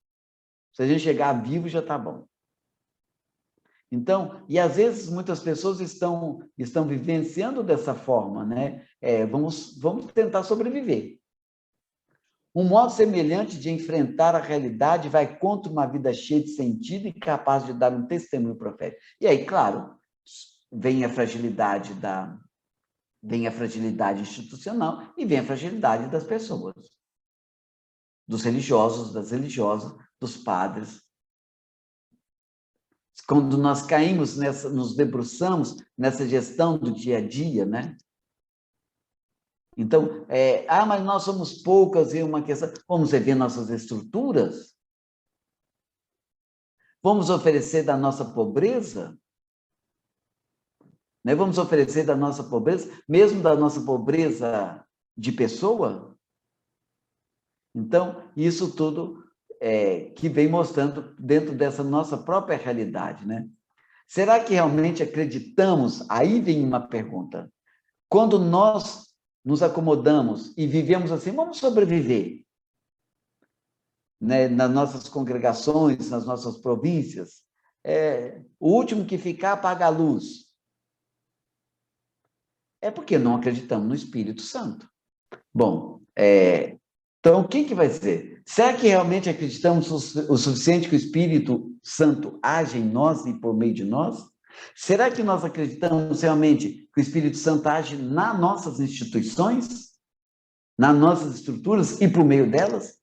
Se a gente chegar vivo, já está bom. Então, e às vezes muitas pessoas estão vivenciando dessa forma, né? Vamos tentar sobreviver. Um modo semelhante de enfrentar a realidade vai contra uma vida cheia de sentido e capaz de dar um testemunho profético. E aí, claro, vem a fragilidade institucional e vem a fragilidade das pessoas, dos religiosos, das religiosas, dos padres. Quando nós caímos nos debruçamos nessa gestão do dia a dia, né? Então, mas nós somos poucas e uma questão. Vamos rever nossas estruturas? Vamos oferecer da nossa pobreza? Né? Vamos oferecer da nossa pobreza, mesmo da nossa pobreza de pessoa? Então, isso tudo que vem mostrando dentro dessa nossa própria realidade, né? Será que realmente acreditamos? Aí vem uma pergunta. Quando nós nos acomodamos e vivemos assim, vamos sobreviver, né? Nas nossas congregações, nas nossas províncias, o último que ficar apaga a luz. É porque não acreditamos no Espírito Santo. Bom, então o que vai ser? Será que realmente acreditamos o suficiente que o Espírito Santo age em nós e por meio de nós? Será que nós acreditamos realmente que o Espírito Santo age nas nossas instituições, nas nossas estruturas e por meio delas?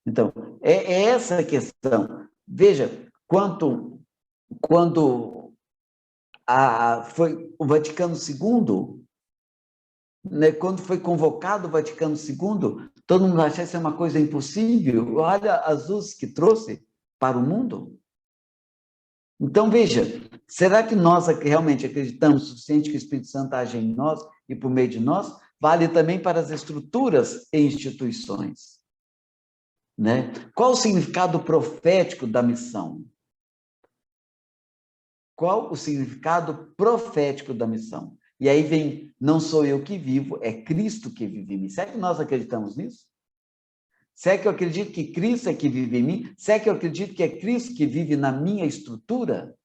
Então, é essa a questão. Veja, quando foi o Vaticano II, né, quando foi convocado o Vaticano II, todo mundo achava isso uma coisa impossível. Olha as luzes que trouxe para o mundo. Então, veja, será que nós realmente acreditamos o suficiente que o Espírito Santo age em nós e por meio de nós? Vale também para as estruturas e instituições. Né? Qual o significado profético da missão? Qual o significado profético da missão? E aí vem, não sou eu que vivo, é Cristo que vive em mim. Será que nós acreditamos nisso? Será que eu acredito que Cristo é que vive em mim? Será que eu acredito que é Cristo que vive na minha estrutura?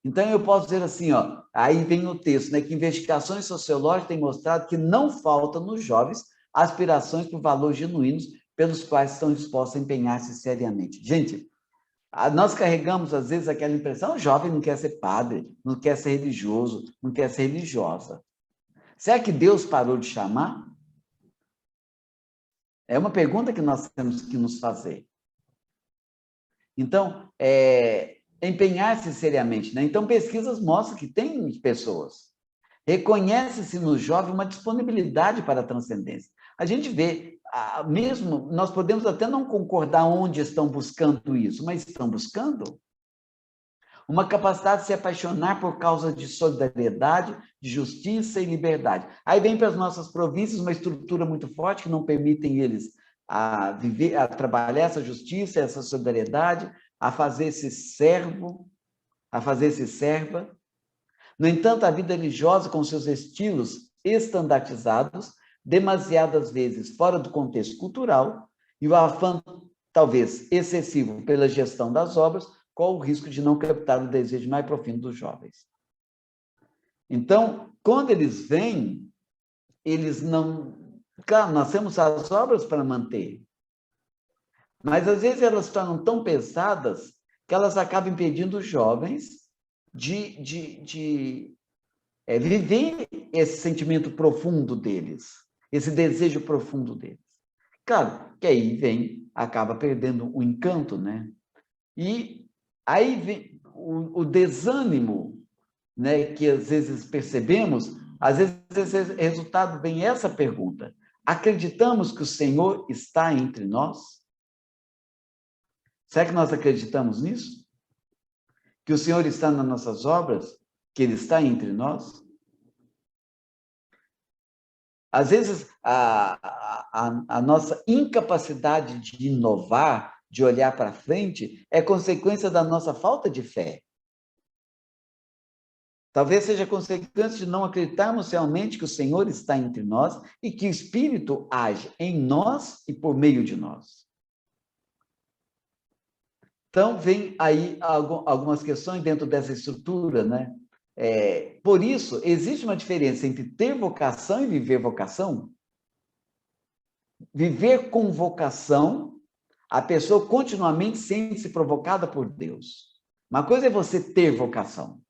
Então, eu posso dizer assim, aí vem o texto, né, que investigações sociológicas têm mostrado que não falta nos jovens aspirações por valores genuínos pelos quais estão dispostos a empenhar-se seriamente. Gente, nós carregamos, às vezes, aquela impressão, o jovem não quer ser padre, não quer ser religioso, não quer ser religiosa. Será que Deus parou de chamar? É uma pergunta que nós temos que nos fazer. Então, empenhar-se seriamente, né? Então, pesquisas mostram que tem pessoas. Reconhece-se no jovem uma disponibilidade para a transcendência. A gente vê mesmo nós podemos até não concordar onde estão buscando isso, mas estão buscando uma capacidade de se apaixonar por causa de solidariedade, de justiça e liberdade. Aí vem para as nossas províncias uma estrutura muito forte que não permitem eles a viver, a trabalhar essa justiça, essa solidariedade, a fazer esse servo, a fazer esse serva. No entanto, a vida religiosa, com seus estilos estandartizados, demasiadas vezes fora do contexto cultural, e o afã, talvez, excessivo pela gestão das obras, qual o risco de não captar o desejo mais profundo dos jovens. Então, quando eles vêm, eles não... Claro, nós temos as obras para manter, mas às vezes elas se tornam tão pesadas que elas acabam impedindo os jovens de viver esse sentimento profundo deles, esse desejo profundo deles. Claro, que aí acaba perdendo o encanto, né? E aí vem o desânimo, né, que às vezes percebemos, às vezes esse resultado vem essa pergunta: acreditamos que o Senhor está entre nós? Será que nós acreditamos nisso? Que o Senhor está nas nossas obras? Que Ele está entre nós? Às vezes, a nossa incapacidade de inovar, de olhar para frente, é consequência da nossa falta de fé. Talvez seja consequência de não acreditarmos realmente que o Senhor está entre nós e que o Espírito age em nós e por meio de nós. Então, vem aí algumas questões dentro dessa estrutura, né? Por isso, existe uma diferença entre ter vocação e viver vocação. Viver com vocação, a pessoa continuamente sente-se provocada por Deus. Uma coisa é você ter vocação.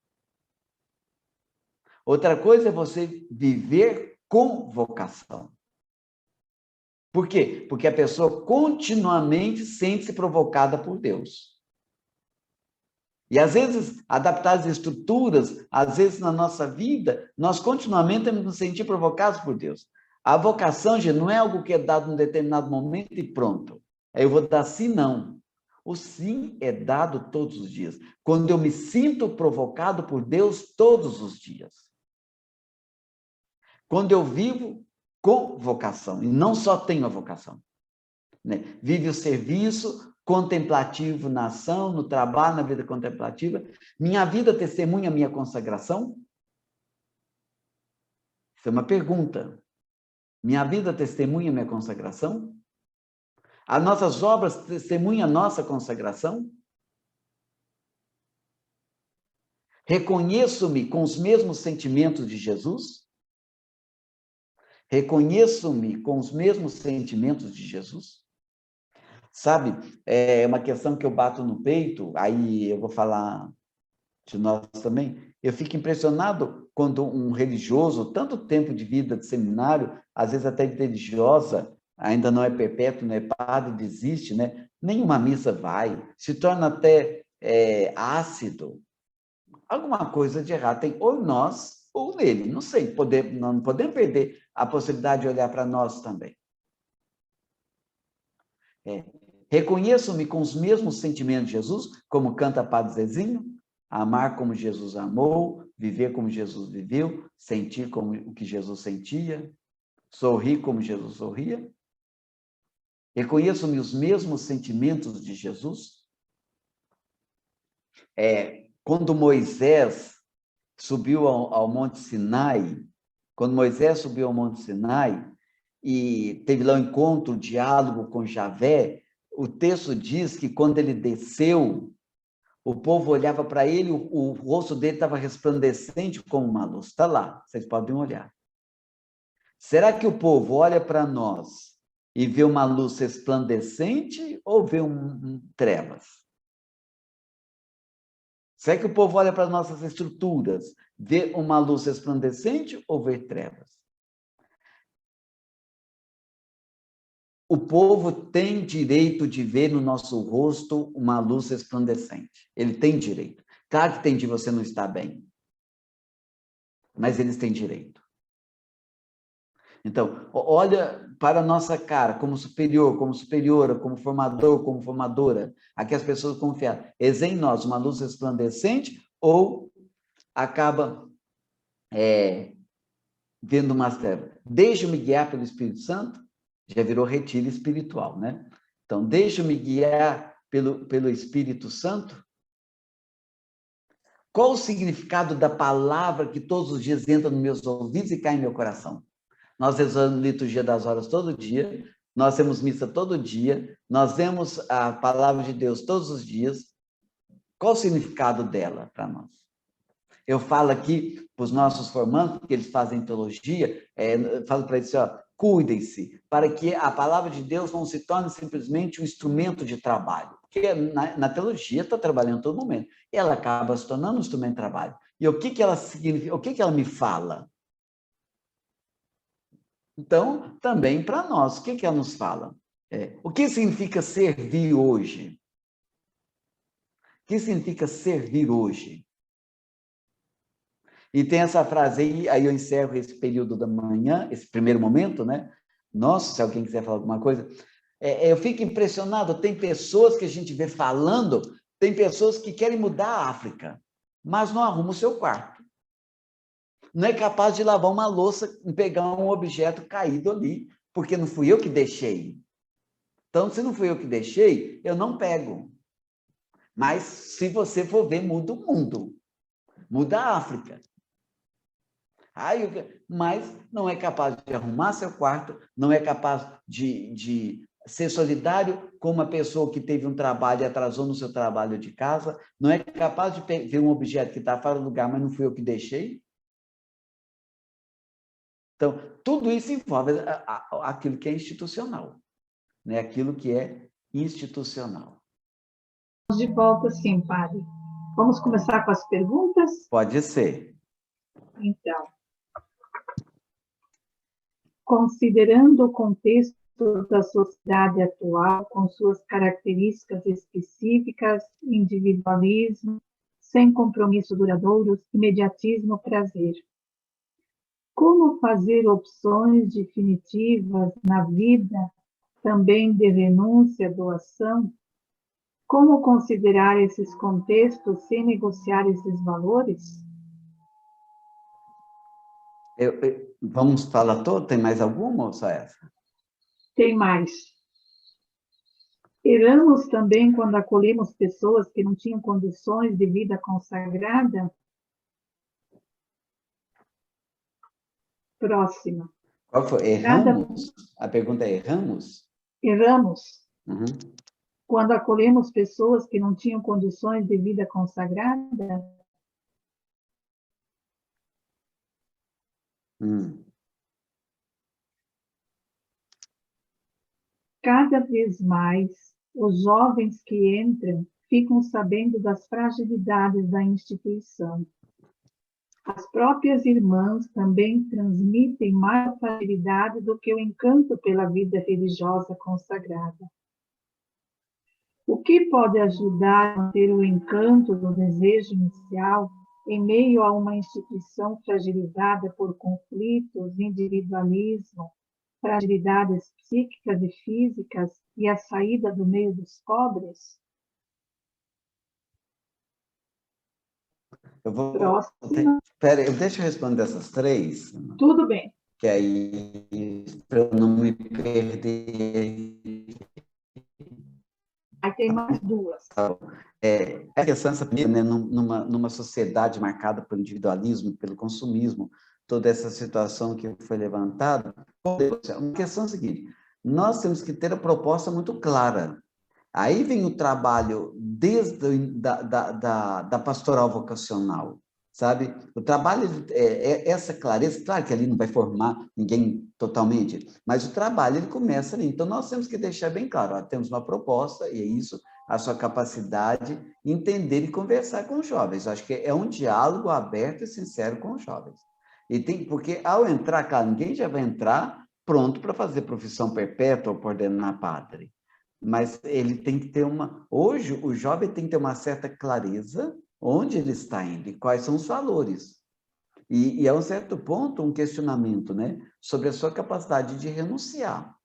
Outra coisa é você viver com vocação. Por quê? Porque a pessoa continuamente sente-se provocada por Deus. E, às vezes, adaptar as estruturas, às vezes, na nossa vida, nós continuamente temos que nos sentir provocados por Deus. A vocação, gente, não é algo que é dado em um determinado momento e pronto. Aí eu vou dar sim, não. O sim é dado todos os dias. Quando eu me sinto provocado por Deus todos os dias. Quando eu vivo com vocação, e não só tenho a vocação, né? Vive o serviço contemplativo na ação, no trabalho, na vida contemplativa. Minha vida testemunha a minha consagração? Isso é uma pergunta. Minha vida testemunha a minha consagração? As nossas obras testemunham a nossa consagração? Reconheço-me com os mesmos sentimentos de Jesus? Reconheço-me com os mesmos sentimentos de Jesus? Sabe, é uma questão que eu bato no peito, aí eu vou falar de nós também. Eu fico impressionado quando um religioso, tanto tempo de vida de seminário, às vezes até vida religiosa, ainda não é perpétuo, não é padre, desiste, né? Nenhuma missa vai, se torna até ácido. Alguma coisa de errado tem ou nós ou nele, não sei, não podemos perder a possibilidade de olhar para nós também. Reconheço-me com os mesmos sentimentos de Jesus, como canta Padre Zezinho, amar como Jesus amou, viver como Jesus viveu, sentir como o que Jesus sentia, sorrir como Jesus sorria. Reconheço-me os mesmos sentimentos de Jesus. Quando Moisés subiu ao Monte Sinai, e teve lá um encontro, um diálogo com Javé, o texto diz que quando ele desceu, o povo olhava para ele, o rosto dele estava resplandecente como uma luz. Está lá, vocês podem olhar. Será que o povo olha para nós e vê uma luz resplandecente ou vê trevas? Será que o povo olha para as nossas estruturas, vê uma luz resplandecente ou vê trevas? O povo tem direito de ver no nosso rosto uma luz resplandecente. Ele tem direito. Claro que tem de você não estar bem. Mas eles têm direito. Então, olha para a nossa cara, como superior, como superiora, como formador, como formadora, a que as pessoas confiam. Eis em nós uma luz resplandecente ou acaba vendo uma trevas? Deixa-me guiar pelo Espírito Santo, já virou retiro espiritual, né? Então, deixa-me guiar pelo Espírito Santo. Qual o significado da palavra que todos os dias entra nos meus ouvidos e cai em meu coração? Nós rezamos liturgia das horas todo dia, nós temos missa todo dia, nós vemos a palavra de Deus todos os dias. Qual o significado dela para nós? Eu falo aqui para os nossos formandos, porque eles fazem teologia, falo para eles assim, ó, cuidem-se, para que a palavra de Deus não se torne simplesmente um instrumento de trabalho. Porque na teologia está trabalhando todo momento. E ela acaba se tornando um instrumento de trabalho. E o que ela significa? O que ela me fala? Então, também para nós, o que ela nos fala? O que significa servir hoje? O que significa servir hoje? E tem essa frase aí eu encerro esse período da manhã, esse primeiro momento, né? Nossa, se alguém quiser falar alguma coisa. Eu fico impressionado, tem pessoas que a gente vê falando, tem pessoas que querem mudar a África, mas não arrumam o seu quarto. Não é capaz de lavar uma louça e pegar um objeto caído ali, porque não fui eu que deixei. Então, se não fui eu que deixei, eu não pego. Mas, se você for ver, muda o mundo. Muda a África. Mas não é capaz de arrumar seu quarto, não é capaz de ser solidário com uma pessoa que teve um trabalho e atrasou no seu trabalho de casa, não é capaz de ver um objeto que está fora do lugar, mas não fui eu que deixei. Então, tudo isso envolve aquilo que é institucional, né? Aquilo que é institucional. De volta, sim, padre. Vamos começar com as perguntas? Pode ser. Então, considerando o contexto da sociedade atual, com suas características específicas, individualismo, sem compromisso duradouro, imediatismo, prazer. Como fazer opções definitivas na vida, também de renúncia, doação? Como considerar esses contextos sem negociar esses valores? Vamos falar todo? Tem mais alguma ou só essa? Tem mais. Erramos também quando acolhemos pessoas que não tinham condições de vida consagrada? Próxima. Qual foi? Erramos? A pergunta é: erramos? Erramos Uhum. quando acolhemos pessoas que não tinham condições de vida consagrada? Cada vez mais, os jovens que entram ficam sabendo das fragilidades da instituição. As próprias irmãs também transmitem mais facilidade do que o encanto pela vida religiosa consagrada. O que pode ajudar a manter o encanto do desejo inicial em meio a uma instituição fragilizada por conflitos, individualismo, fragilidades psíquicas e físicas e a saída do meio dos pobres? Deixa eu responder essas três. Tudo bem. Que aí, para eu não me perder. Aí tem mais duas. A questão essa, né, numa sociedade marcada pelo individualismo, pelo consumismo, toda essa situação que foi levantada, a questão é a seguinte: nós temos que ter a proposta muito clara. Aí vem o trabalho desde da pastoral vocacional, sabe? O trabalho essa clareza, claro que ali não vai formar ninguém totalmente, mas o trabalho ele começa ali. Então nós temos que deixar bem claro, ó, temos uma proposta e é isso, a sua capacidade de entender e conversar com os jovens. Eu acho que é um diálogo aberto e sincero com os jovens. Porque ao entrar, claro, ninguém já vai entrar pronto para fazer profissão perpétua ou por ordenar padre. Mas ele tem que ter hoje o jovem tem que ter uma certa clareza onde ele está indo e quais são os valores. E a um certo ponto, um questionamento, né, sobre a sua capacidade de renunciar.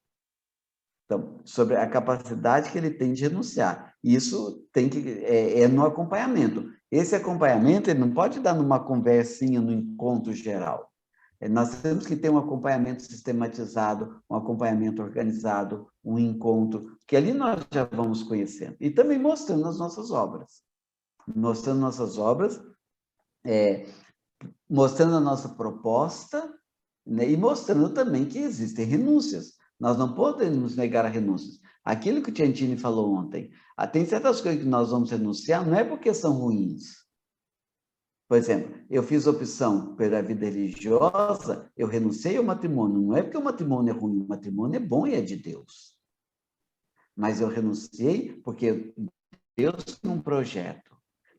Então, sobre a capacidade que ele tem de renunciar. Isso tem que é no acompanhamento. Esse acompanhamento ele não pode dar numa conversinha, no encontro geral. Nós temos que ter um acompanhamento sistematizado, um acompanhamento organizado, um encontro, que ali nós já vamos conhecendo. E também mostrando as nossas obras. Mostrando nossas obras, mostrando a nossa proposta, né, e mostrando também que existem renúncias. Nós não podemos negar a renúncias. Aquilo que o Tiantini falou ontem, tem certas coisas que nós vamos renunciar, não é porque são ruins. Por exemplo, eu fiz opção pela vida religiosa, eu renunciei ao matrimônio. Não é porque o matrimônio é ruim, o matrimônio é bom e é de Deus. Mas eu renunciei porque Deus tem um projeto.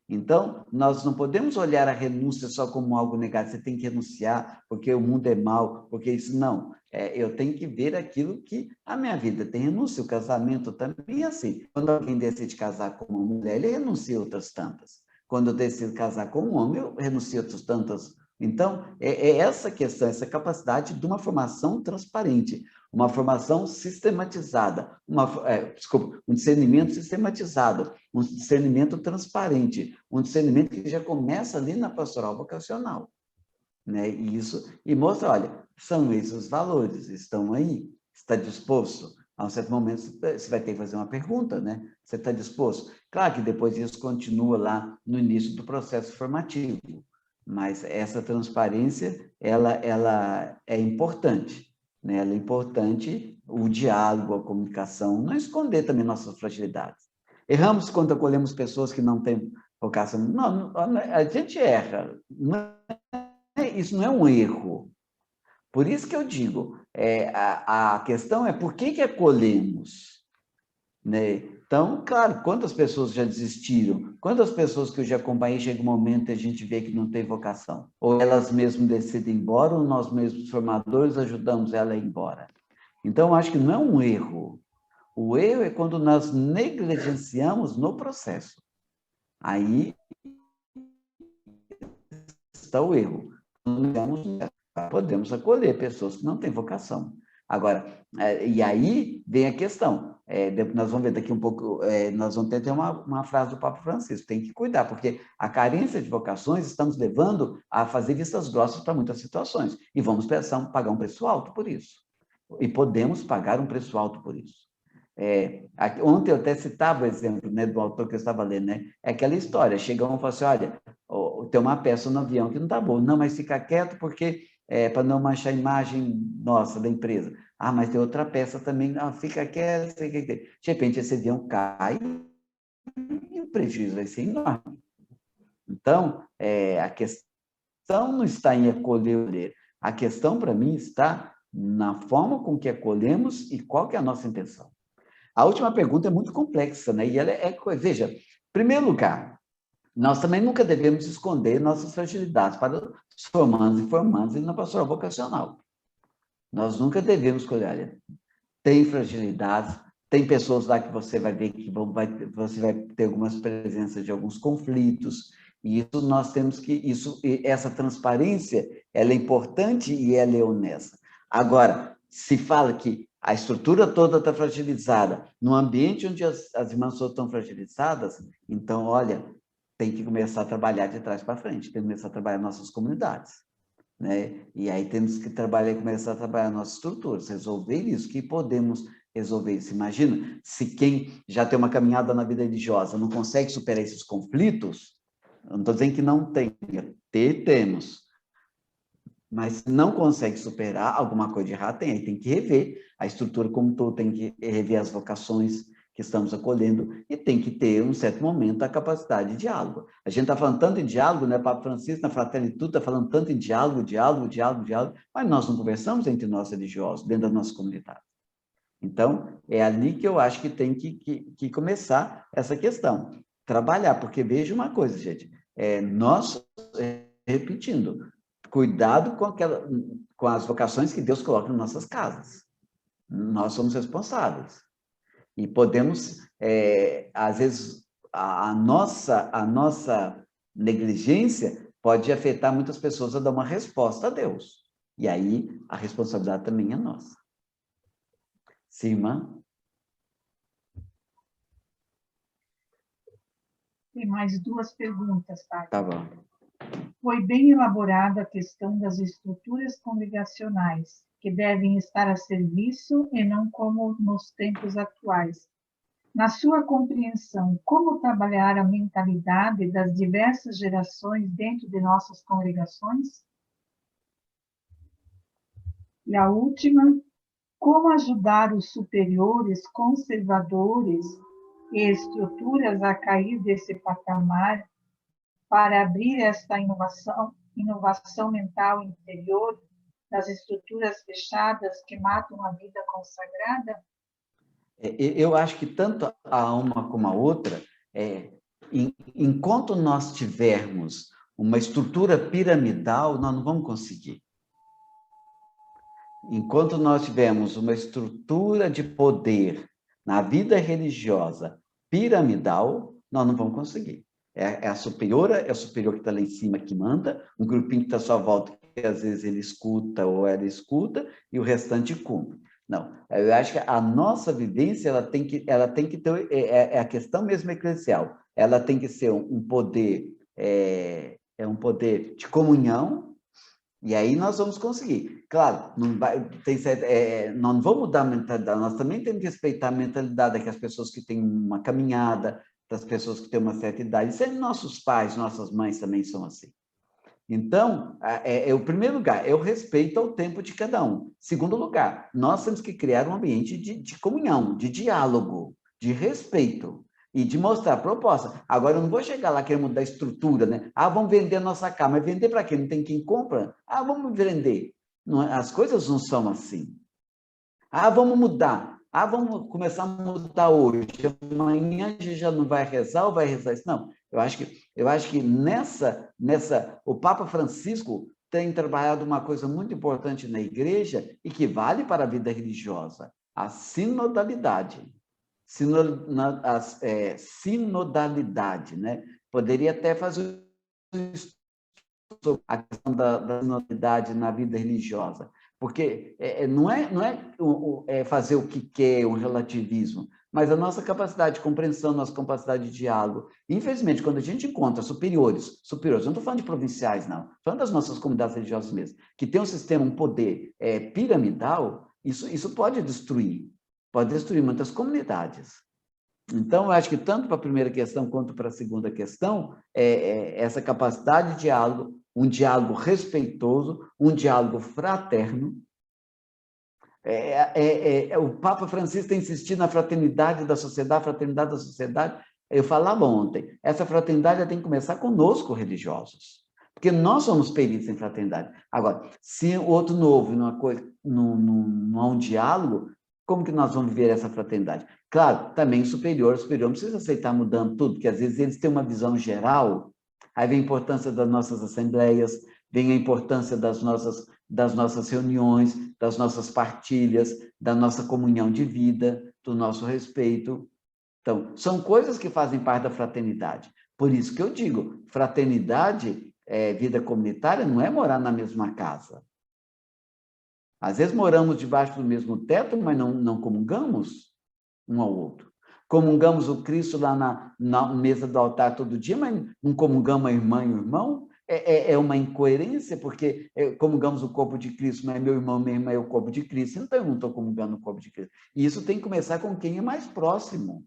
Então, nós não podemos olhar a renúncia só como algo negado. Você tem que renunciar porque o mundo é mau, porque isso não. Eu tenho que ver aquilo que a minha vida tem renúncia. O casamento também é assim. Quando alguém decide casar com uma mulher, ele renuncia a outras tantas. Quando eu decido casar com um homem, eu renuncio a outras tantas. Então, é essa questão, essa capacidade de uma formação transparente, uma formação sistematizada, um discernimento sistematizado, um discernimento transparente, um discernimento que já começa ali na pastoral vocacional, né? E mostra, olha, são esses os valores, estão aí, está disposto? A um certo momento, você vai ter que fazer uma pergunta, né? Você está disposto? Claro que depois isso continua lá no início do processo formativo, mas essa transparência, ela é importante, né? Ela é importante, o diálogo, a comunicação, não esconder também nossas fragilidades. Erramos quando acolhemos pessoas que não têm vocação. Não, a gente erra. Isso não é um erro. Por isso que eu digo, a questão é por que acolhemos, né? Então, claro, quantas pessoas já desistiram? Quantas pessoas que eu já acompanhei, chega um momento e a gente vê que não tem vocação? Ou elas mesmas decidem ir embora, ou nós mesmos formadores ajudamos ela a ir embora. Então, eu acho que não é um erro. O erro é quando nós negligenciamos no processo. Aí está o erro. Podemos acolher pessoas que não têm vocação. Agora, e aí vem a questão, nós vamos ver daqui um pouco, nós vamos ter uma frase do Papa Francisco, tem que cuidar, porque a carência de vocações está nos levando a fazer vistas grossas para muitas situações, e vamos pagar um preço alto por isso, e podemos pagar um preço alto por isso. Ontem eu até citava o exemplo, né, do autor que eu estava lendo, né? É aquela história, chega um e fala assim, olha, tem uma peça no avião que não está boa, não, mas fica quieto porque para não manchar a imagem nossa da empresa. Ah, mas tem outra peça também, fica quieto, fica quieto. De repente esse avião cai e o prejuízo vai ser enorme. Então, a questão não está em acolher, a questão para mim está na forma com que acolhemos e qual que é a nossa intenção. A última pergunta é muito complexa, né? E ela veja, em primeiro lugar, nós também nunca devemos esconder nossas fragilidades para os formandos e formandas na pastoral vocacional. Nós nunca devemos escolher, olha, tem fragilidades, tem pessoas lá que você vai ver que você vai ter algumas presenças de alguns conflitos, e isso nós temos que, essa transparência, ela é importante e ela é honesta. Agora, se fala que a estrutura toda está fragilizada, no ambiente onde as irmãs estão fragilizadas, então, olha, tem que começar a trabalhar de trás para frente, tem que começar a trabalhar nossas comunidades, né? E aí temos que começar a trabalhar nossas estruturas, resolver isso, que podemos resolver isso. Imagina, se quem já tem uma caminhada na vida religiosa não consegue superar esses conflitos, eu não estou dizendo que não tenha, temos, mas se não consegue superar, alguma coisa de errado tem, aí tem que rever a estrutura como um todo, tem que rever as vocações que estamos acolhendo, e tem que ter, um certo momento, a capacidade de diálogo. A gente está falando tanto em diálogo, né? Papa Francisco, na Fratelli Tutti, está falando tanto em diálogo, mas nós não conversamos entre nós religiosos, dentro da nossa comunidade. Então, é ali que eu acho que tem que começar essa questão. Trabalhar, porque veja uma coisa, gente, repetindo, cuidado com as vocações que Deus coloca nas nossas casas. Nós somos responsáveis. E podemos, às vezes, a nossa negligência pode afetar muitas pessoas a dar uma resposta a Deus. E aí, a responsabilidade também é nossa. Sim, irmã? Tem mais duas perguntas, tá? Tá bom. Foi bem elaborada a questão das estruturas congregacionais, que devem estar a serviço e não como nos tempos atuais. Na sua compreensão, como trabalhar a mentalidade das diversas gerações dentro de nossas congregações? E a última, como ajudar os superiores, conservadores e estruturas a cair desse patamar para abrir esta inovação mental interior das estruturas fechadas que matam a vida consagrada? Eu acho que tanto a uma como a outra, enquanto nós tivermos uma estrutura piramidal, nós não vamos conseguir. Enquanto nós tivermos uma estrutura de poder na vida religiosa piramidal, nós não vamos conseguir. É o superior que está lá em cima que manda, um grupinho que está à sua volta, que às vezes ele escuta ou ela escuta, e o restante cumpre. Não, eu acho que a nossa vivência ela tem que ter, a questão mesmo eclesial, ela tem que ser um poder, um poder de comunhão, e aí nós vamos conseguir. Claro, nós não vamos mudar a mentalidade, nós também temos que respeitar a mentalidade daquelas pessoas que têm uma caminhada, das pessoas que têm uma certa idade. Sempre nossos pais, nossas mães também são assim. Então, o primeiro lugar, é o respeito ao tempo de cada um. Segundo lugar, nós temos que criar um ambiente de comunhão, de diálogo, de respeito e de mostrar proposta. Agora, eu não vou chegar lá querendo mudar a estrutura, né? Ah, vamos vender a nossa casa, mas vender para quê? Não tem quem compra? Ah, vamos vender. Não, as coisas não são assim. Ah, vamos mudar. Ah, vamos começar a mudar hoje. Amanhã a gente já não vai rezar ou vai rezar isso? Não. Eu acho que o Papa Francisco tem trabalhado uma coisa muito importante na igreja e que vale para a vida religiosa, a sinodalidade. Sinodalidade, né? Poderia até fazer a questão da sinodalidade na vida religiosa, porque não é fazer o que quer, um relativismo, mas a nossa capacidade de compreensão, nossa capacidade de diálogo. Infelizmente, quando a gente encontra superiores, eu não estou falando de provinciais, não, estou falando das nossas comunidades religiosas mesmo, que tem um sistema, um poder piramidal, isso pode destruir muitas comunidades. Então, eu acho que tanto para a primeira questão quanto para a segunda questão, essa capacidade de diálogo, um diálogo respeitoso, um diálogo fraterno. O Papa Francisco tem insistido na fraternidade da sociedade, Eu falava ontem, essa fraternidade tem que começar conosco, religiosos, porque nós somos peritos em fraternidade. Agora, se o outro não houve não há um diálogo, como que nós vamos viver essa fraternidade? Claro, também o superior não precisa aceitar mudando tudo, porque às vezes eles têm uma visão geral, aí vem a importância das nossas assembleias, vem a importância das nossas reuniões, das nossas partilhas, da nossa comunhão de vida, do nosso respeito. Então, são coisas que fazem parte da fraternidade. Por isso que eu digo, fraternidade, vida comunitária, não é morar na mesma casa. Às vezes moramos debaixo do mesmo teto, mas não comungamos um ao outro. Comungamos o Cristo lá na mesa do altar todo dia, mas não comungamos a irmã e o irmão. É uma incoerência, porque comungamos o corpo de Cristo, mas meu irmão, minha irmã é o corpo de Cristo, então eu não estou comungando o corpo de Cristo. E isso tem que começar com quem é mais próximo.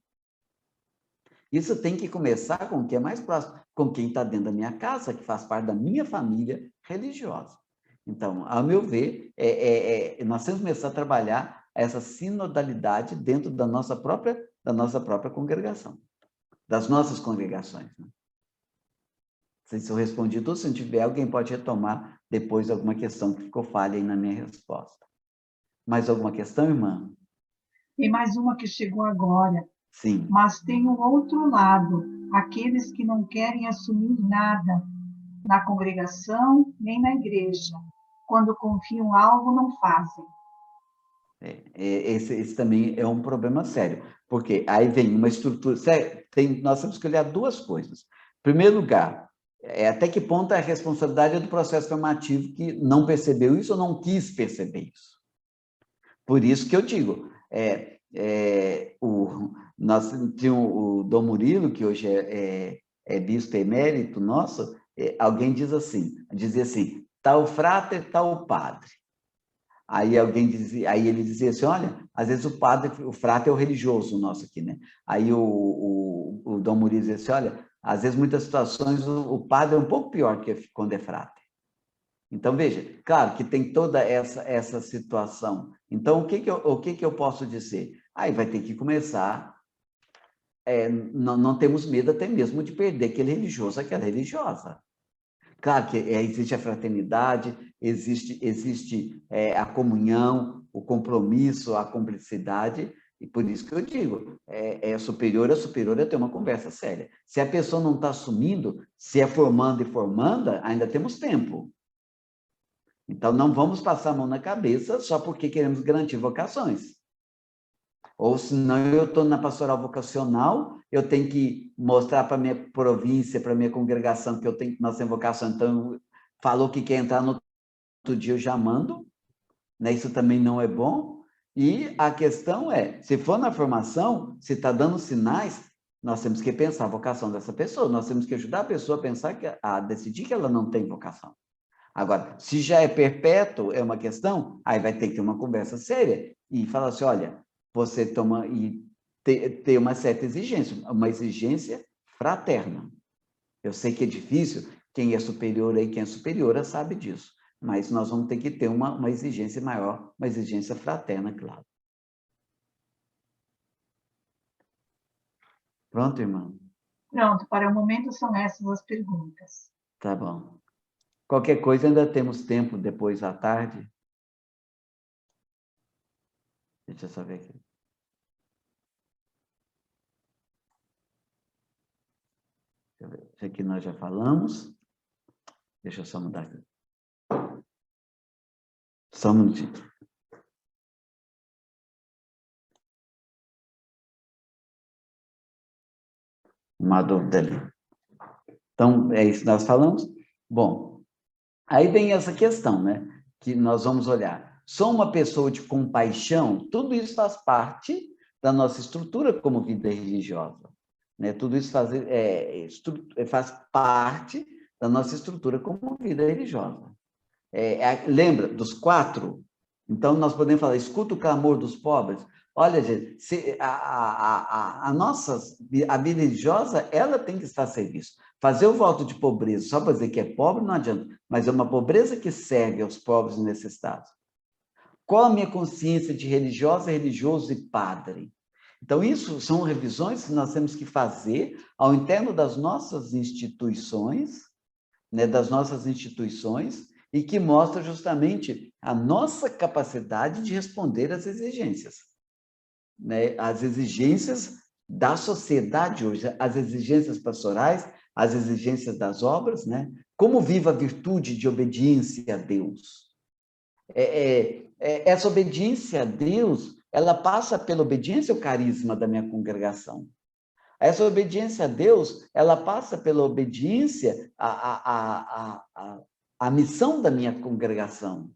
Isso tem que começar com quem é mais próximo, com quem está dentro da minha casa, que faz parte da minha família religiosa. Então, ao meu ver, nós temos que começar a trabalhar essa sinodalidade dentro da nossa própria congregação, das nossas congregações. Né? Não sei se eu respondi tudo, se não tiver, alguém pode retomar depois alguma questão que ficou falha aí na minha resposta. Mais alguma questão, irmã? Tem mais uma que chegou agora. Sim. Mas tem um outro lado, aqueles que não querem assumir nada na congregação nem na igreja. Quando confiam algo, não fazem. Esse também é um problema sério, porque aí vem uma estrutura... Nós temos que olhar duas coisas. Em primeiro lugar, até que ponto é a responsabilidade do processo formativo que não percebeu isso ou não quis perceber isso. Por isso que eu digo, nós tínhamos o Dom Murilo, que hoje é bispo emérito nosso, alguém dizia assim, tal frater, tal padre. Aí ele dizia assim, olha, às vezes o frater é o religioso nosso aqui, né? Aí o Dom Murilo dizia assim, olha, às vezes, muitas situações, o padre é um pouco pior que quando é frater. Então, veja, claro que tem toda essa situação. Então, o que eu posso dizer? Aí vai ter que começar, não temos medo até mesmo de perder aquele religioso, aquela religiosa. Claro que existe a fraternidade, existe a comunhão, o compromisso, a cumplicidade, e por isso que eu digo, é superior a ter uma conversa séria. Se a pessoa não está assumindo, se é formando e formanda, ainda temos tempo. Então, não vamos passar a mão na cabeça só porque queremos garantir vocações. Ou senão eu estou na pastoral vocacional, eu tenho que mostrar para a minha província, para a minha congregação, que nós temos vocação, então falou que quer entrar no outro dia, eu já mando, né? Isso também não é bom. E a questão é, se for na formação, se está dando sinais, nós temos que pensar a vocação dessa pessoa, nós temos que ajudar a pessoa a pensar, a decidir que ela não tem vocação. Agora, se já é perpétuo, é uma questão, aí vai ter que ter uma conversa séria e falar assim, olha, você toma e ter uma certa exigência, uma exigência fraterna. Eu sei que é difícil, quem é superior aí, quem é superiora sabe disso, mas nós vamos ter que ter uma exigência maior, uma exigência fraterna, claro. Pronto, irmão? Pronto, para o momento são essas as perguntas. Tá bom. Qualquer coisa, ainda temos tempo depois à tarde. Deixa eu só ver aqui. Isso aqui nós já falamos. Deixa eu só mudar aqui. Só um minutinho. Uma dúvida ali. Então, é isso que nós falamos? Bom, aí vem essa questão, né? Que nós vamos olhar. Sou uma pessoa de compaixão? Tudo isso faz parte da nossa estrutura como vida religiosa. Né? Tudo isso faz parte da nossa estrutura como vida religiosa. Lembra dos 4? Então, nós podemos falar, escuta o clamor dos pobres. Olha, gente, a vida religiosa, ela tem que estar a serviço. Fazer o voto de pobreza só para dizer que é pobre não adianta, mas é uma pobreza que serve aos pobres e necessitados. Qual a minha consciência de religiosa, religioso e padre? Então, isso são revisões que nós temos que fazer ao interno das nossas instituições, né, e que mostra justamente a nossa capacidade de responder às exigências. Né? As exigências da sociedade hoje, as exigências pastorais, as exigências das obras, né? Como viva a virtude de obediência a Deus? Essa obediência a Deus, ela passa pela obediência ao carisma da minha congregação. Essa obediência a Deus, ela passa pela obediência à missão da minha congregação.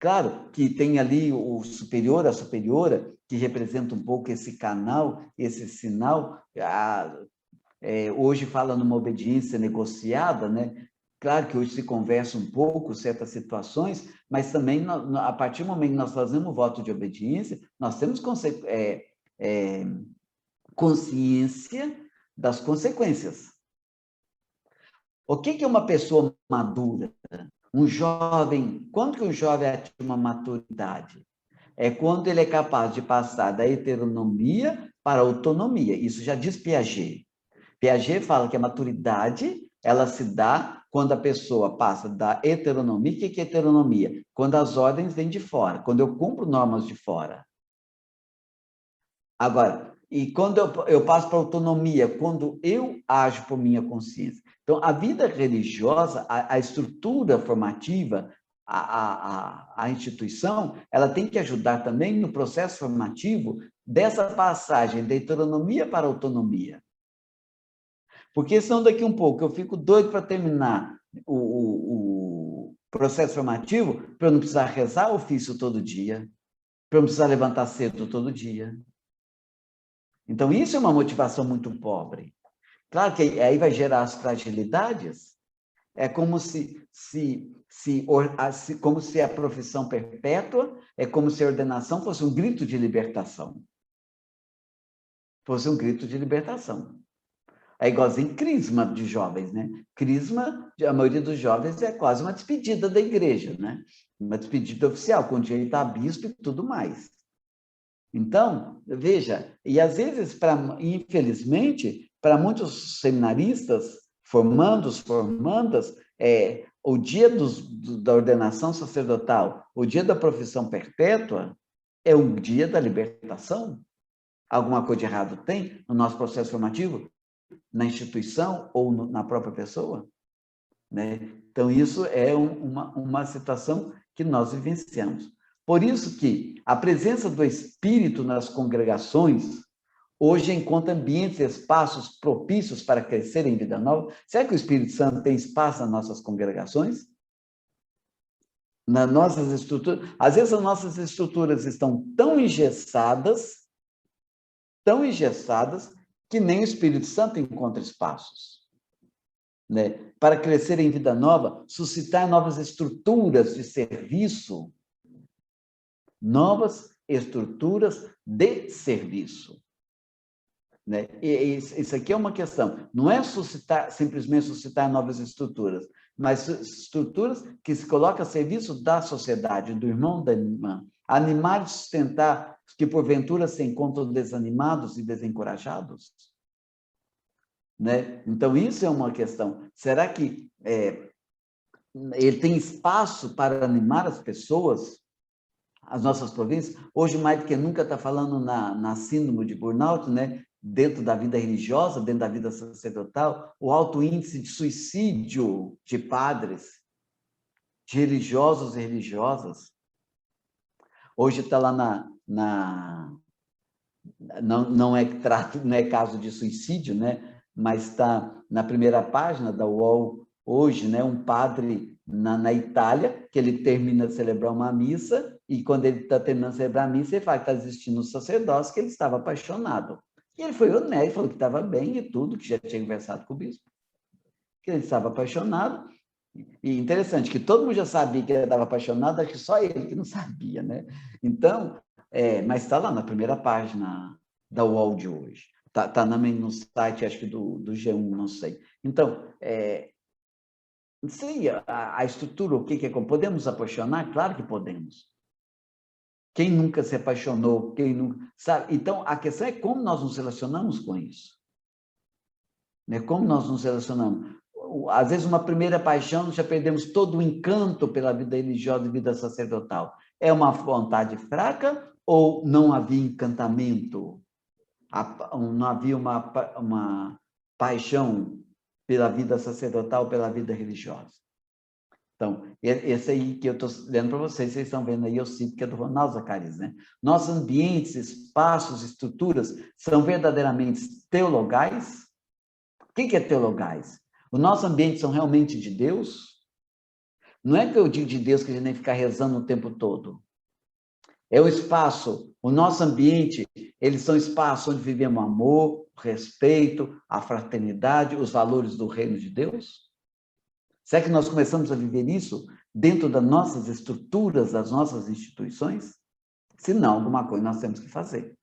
Claro que tem ali o superior, a superiora, que representa um pouco esse canal, esse sinal. Hoje fala numa obediência negociada, né? Claro que hoje se conversa um pouco certas situações, mas também, a partir do momento que nós fazemos o voto de obediência, nós temos consciência das consequências. O que é uma pessoa madura? Um jovem, quando que um jovem atinge uma maturidade? É quando ele é capaz de passar da heteronomia para a autonomia. Isso já diz Piaget. Piaget fala que a maturidade, ela se dá quando a pessoa passa da heteronomia. O que é heteronomia? Quando as ordens vêm de fora, quando eu cumpro normas de fora. Agora, e quando eu passo para a autonomia, quando eu ajo por minha consciência. Então, a vida religiosa, a estrutura formativa, a instituição, ela tem que ajudar também no processo formativo dessa passagem da heteronomia para a autonomia. Porque senão daqui um pouco eu fico doido para terminar o processo formativo, para eu não precisar rezar o ofício todo dia, para eu não precisar levantar cedo todo dia. Então, isso é uma motivação muito pobre. Claro que aí vai gerar as fragilidades. É como como se a profissão perpétua, é como se a ordenação fosse um grito de libertação. Fosse um grito de libertação. É igualzinho crisma de jovens, né? Crisma, a maioria dos jovens é quase uma despedida da igreja, né? Uma despedida oficial, com direito a bispo e tudo mais. Então, veja, e às vezes, infelizmente, para muitos seminaristas, formandos, formandas, o dia da ordenação sacerdotal, o dia da profissão perpétua, é o dia da libertação. Alguma coisa de errado tem no nosso processo formativo? Na instituição ou na própria pessoa? Né? Então, isso é uma situação que nós vivenciamos. Por isso que a presença do Espírito nas congregações hoje encontra ambientes e espaços propícios para crescer em vida nova. Será que o Espírito Santo tem espaço nas nossas congregações? Nas nossas estruturas? Às vezes as nossas estruturas estão tão engessadas, que nem o Espírito Santo encontra espaços. Né? Para crescer em vida nova, suscitar novas estruturas de serviço, novas estruturas de serviço. Né? E isso aqui é uma questão, não é simplesmente suscitar novas estruturas, mas estruturas que se colocam a serviço da sociedade, do irmão, da irmã, animar e sustentar os que porventura se encontram desanimados e desencorajados. Né? Então, isso é uma questão. Será que ele tem espaço para animar as pessoas, as nossas províncias? Hoje, mais do que nunca, está falando na síndrome de burnout, né? Dentro da vida religiosa, dentro da vida sacerdotal, o alto índice de suicídio de padres, de religiosos e religiosas. Hoje está lá não é caso de suicídio, né? Mas está na primeira página da UOL hoje, né? Um padre na Itália, que ele termina de celebrar uma missa, e quando ele está terminando de celebrar a missa, ele fala que está existindo um sacerdócio, que ele estava apaixonado. E ele foi honesto, falou que estava bem e tudo, que já tinha conversado com o bispo, que ele estava apaixonado. E interessante, que todo mundo já sabia que ele estava apaixonado, acho que só ele que não sabia, né? Então, mas está lá na primeira página da UOL de hoje. Está também no site, acho que do G1, não sei. Então, não sei, a estrutura, o que é? Podemos apaixonar? Claro que podemos. Quem nunca se apaixonou? Quem nunca, sabe? Então, a questão é como nós nos relacionamos com isso. Né? Como nós nos relacionamos. Às vezes, uma primeira paixão, já perdemos todo o encanto pela vida religiosa e vida sacerdotal. É uma vontade fraca ou não havia encantamento? Não havia uma paixão pela vida sacerdotal, pela vida religiosa? Então, esse aí que eu estou lendo para vocês estão vendo aí, eu cito que é do Ronaldo Zacarias, né? Nossos ambientes, espaços, estruturas são verdadeiramente teologais? O que é teologais? Os nossos ambientes são realmente de Deus? Não é que eu digo de Deus que a gente nem ficar rezando o tempo todo. É o espaço, o nosso ambiente, eles são espaços onde vivemos o amor, o respeito, a fraternidade, os valores do reino de Deus? Será que nós começamos a viver isso dentro das nossas estruturas, das nossas instituições? Se não, alguma coisa nós temos que fazer.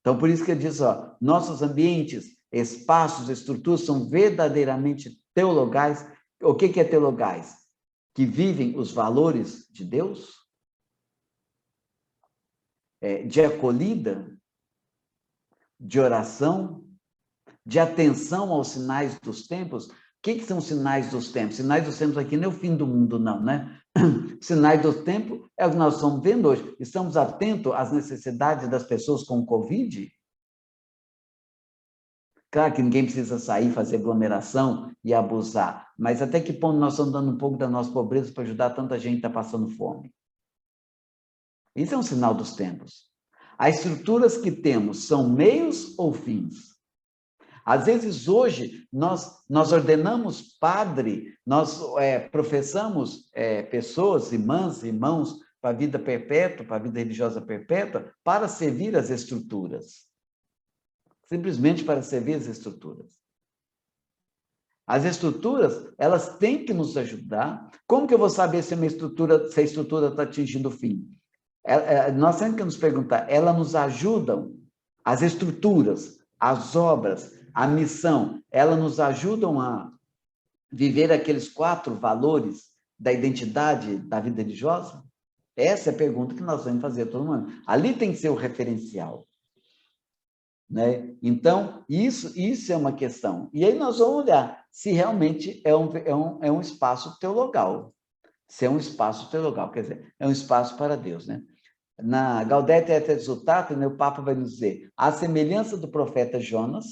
Então, por isso que ele diz, nossos ambientes, espaços, estruturas são verdadeiramente teologais. O que é teologais? Que vivem os valores de Deus? De acolhida, de oração, de atenção aos sinais dos tempos. O que são sinais dos tempos? Sinais dos tempos aqui não é o fim do mundo, não, né? Sinais do tempo é o que nós estamos vendo hoje. Estamos atentos às necessidades das pessoas com Covid? Claro que ninguém precisa sair, fazer aglomeração e abusar, mas até que ponto nós estamos dando um pouco da nossa pobreza para ajudar tanta gente que está passando fome? Isso é um sinal dos tempos. As estruturas que temos são meios ou fins? Às vezes, hoje, nós ordenamos padre, nós professamos pessoas, irmãs, irmãos, para a vida perpétua, para a vida religiosa perpétua, para servir as estruturas. Simplesmente para servir as estruturas. As estruturas, elas têm que nos ajudar. Como que eu vou saber se a estrutura está atingindo o fim? Nós temos que nos perguntar, elas nos ajudam, as estruturas, as obras, a missão, elas nos ajudam a viver aqueles 4 valores da identidade da vida religiosa? Essa é a pergunta que nós vamos fazer todo mundo. Ali tem que ser o referencial. Né? Então, isso é uma questão. E aí nós vamos olhar se realmente é um espaço teologal. Se é um espaço teologal, quer dizer, é um espaço para Deus. Né? Na Gaudete et Exsultate, né, o Papa vai nos dizer, a semelhança do profeta Jonas,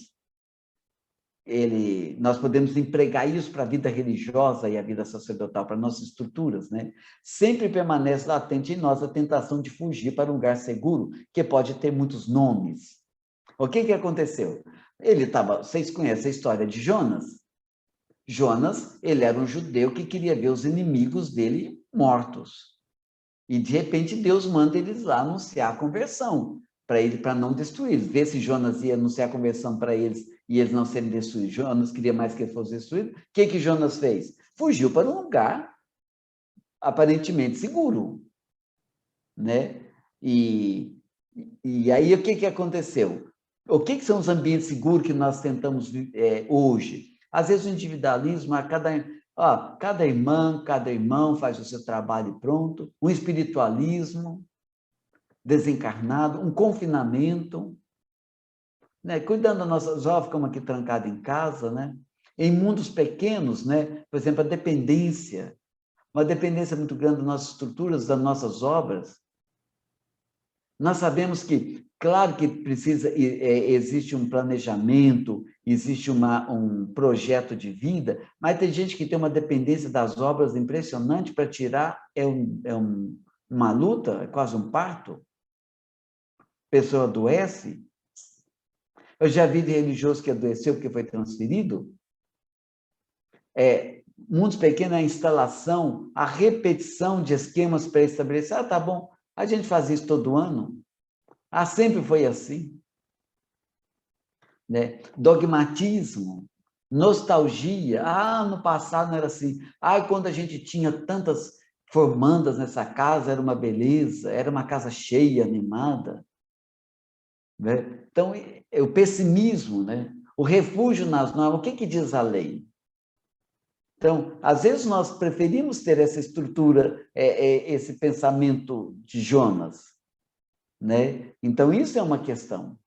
nós podemos empregar isso para a vida religiosa e a vida sacerdotal, para nossas estruturas, né? Sempre permanece latente em nós a tentação de fugir para um lugar seguro, que pode ter muitos nomes. O que aconteceu? Vocês conhecem a história de Jonas? Jonas, ele era um judeu que queria ver os inimigos dele mortos. E, de repente, Deus manda eles lá anunciar a conversão, para não destruir. Ver se Jonas ia anunciar a conversão para eles e eles não serem destruídos. Jonas queria mais que eles fossem destruídos. O que Jonas fez? Fugiu para um lugar aparentemente seguro. Né? E aí, o que aconteceu? O que são os ambientes seguros que nós tentamos hoje? Às vezes, o individualismo, cada irmã, cada irmão faz o seu trabalho e pronto. Um espiritualismo desencarnado, um confinamento, né? Cuidando das nossas obras, ficamos aqui trancados em casa, né? Em mundos pequenos, né? Por exemplo, a dependência, uma dependência muito grande das nossas estruturas, das nossas obras. Nós sabemos que, claro que existe um planejamento, existe um projeto de vida, mas tem gente que tem uma dependência das obras impressionante para tirar, uma luta, é quase um parto. A pessoa adoece. Eu já vi de religioso que adoeceu porque foi transferido. Mundos pequenos, a instalação, a repetição de esquemas pré-estabelecidos. Tá bom, a gente faz isso todo ano. Sempre foi assim. Né? Dogmatismo, nostalgia. No passado não era assim. Quando a gente tinha tantas formandas nessa casa, era uma beleza, era uma casa cheia, animada. Né? Então, o pessimismo, né? O refúgio nas normas, o que diz a lei? Então, às vezes nós preferimos ter essa estrutura, esse pensamento de Jonas, né? Então, isso é uma questão.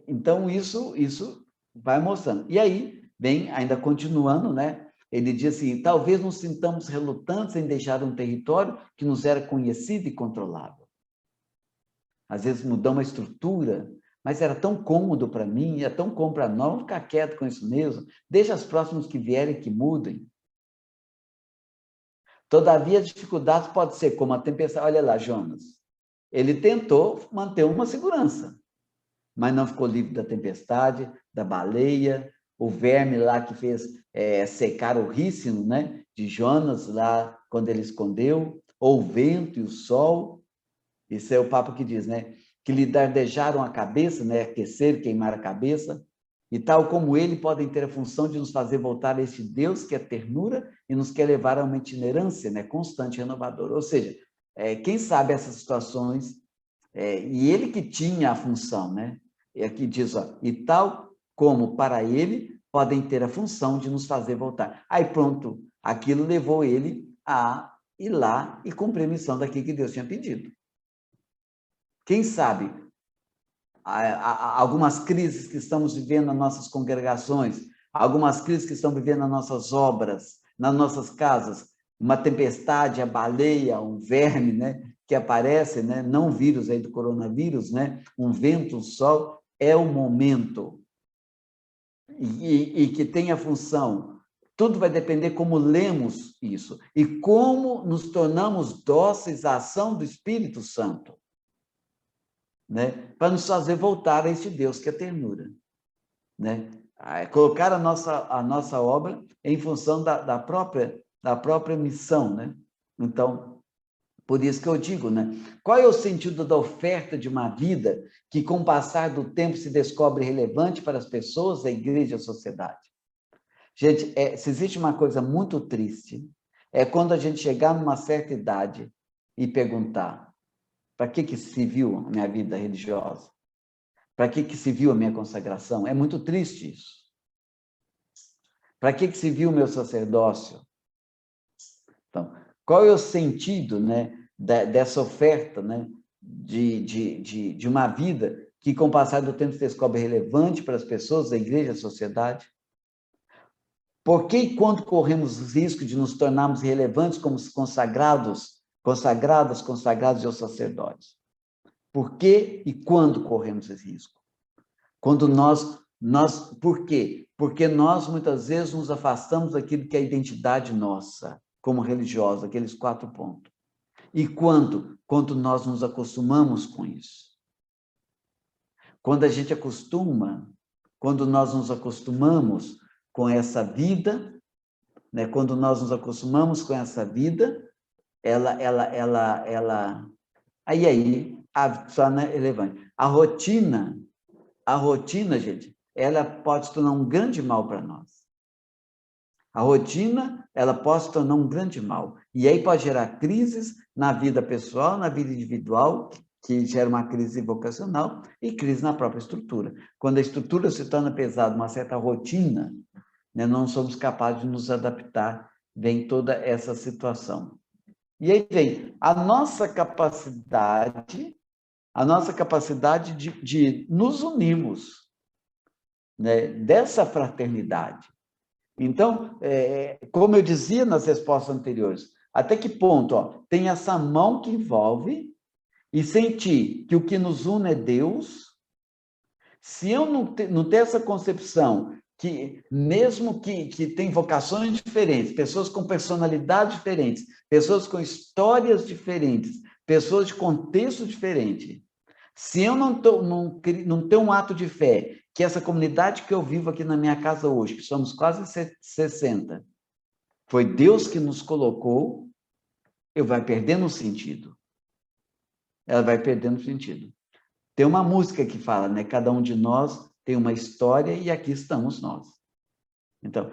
Então, isso vai mostrando. E aí, ainda continuando, né? Ele diz assim, talvez nos sintamos relutantes em deixar um território que nos era conhecido e controlável. Às vezes mudamos a estrutura, mas era tão cômodo para mim, é tão cômodo para nós, vamos ficar quieto com isso mesmo, deixa os próximos que vierem que mudem. Todavia, as dificuldades podem ser como a tempestade. Olha lá, Jonas, ele tentou manter uma segurança, mas não ficou livre da tempestade, da baleia, o verme lá que fez secar o rícino, né, de Jonas, lá quando ele escondeu, ou o vento e o sol. Isso é o Papa que diz, né? Que lhe dardejaram a cabeça, né? Aquecer, queimar a cabeça, e tal como ele, podem ter a função de nos fazer voltar a este Deus que é ternura e nos quer levar a uma itinerância, né? Constante e renovadora. Ou seja, quem sabe essas situações, e ele que tinha a função, né? E aqui diz, e tal como para ele, podem ter a função de nos fazer voltar. Aí pronto, aquilo levou ele a ir lá e cumprir a missão daquilo que Deus tinha pedido. Quem sabe, algumas crises que estamos vivendo nas nossas congregações, algumas crises que estamos vivendo nas nossas obras, nas nossas casas, uma tempestade, a baleia, um verme, né, que aparece, né, não o vírus aí do coronavírus, né, um vento, um sol, é o momento. E que tem a função. Tudo vai depender como lemos isso e como nos tornamos dóceis à ação do Espírito Santo. Né? Para nos fazer voltar a este Deus que é ternura. Né? colocar a nossa obra em função da própria missão, né? Então, por isso que eu digo, né? Qual é o sentido da oferta de uma vida que, com o passar do tempo, se descobre relevante para as pessoas, a igreja e a sociedade? Gente, se existe uma coisa muito triste, é quando a gente chegar numa certa idade e perguntar: para que se viu a minha vida religiosa? Para que se viu a minha consagração? É muito triste isso. Para que se viu o meu sacerdócio? Então, qual é o sentido, né, dessa oferta, né, de uma vida que, com o passar do tempo, se descobre relevante para as pessoas, a igreja, a sociedade? Por que e quando corremos o risco de nos tornarmos relevantes como consagrados e os sacerdotes? Por que e quando corremos esse risco? Quando por quê? Porque nós, muitas vezes, nos afastamos daquilo que é a identidade nossa, como religiosa, aqueles 4 pontos. E quando nós nos acostumamos com isso? Quando nós nos acostumamos com essa vida, né? Quando nós nos acostumamos com essa vida, aí só não é relevante. A rotina, gente, ela pode se tornar um grande mal para nós. A rotina, ela pode se tornar um grande mal. E aí pode gerar crises na vida pessoal, na vida individual, que gera uma crise vocacional e crise na própria estrutura. Quando a estrutura se torna pesada, uma certa rotina, né, não somos capazes de nos adaptar, vem toda essa situação. E aí vem a nossa capacidade de nos unirmos, né, dessa fraternidade. Então, como eu dizia nas respostas anteriores, até que ponto tem essa mão que envolve e sentir que o que nos une é Deus. Se eu não ter essa concepção que, mesmo que tem vocações diferentes, pessoas com personalidades diferentes, pessoas com histórias diferentes, pessoas de contexto diferente, se eu não tenho um ato de fé, que essa comunidade que eu vivo aqui na minha casa hoje, que somos quase 60, foi Deus que nos colocou, eu vai perdendo o sentido. Ela vai perdendo sentido. Tem uma música que fala, né? Cada um de nós tem uma história e aqui estamos nós. Então,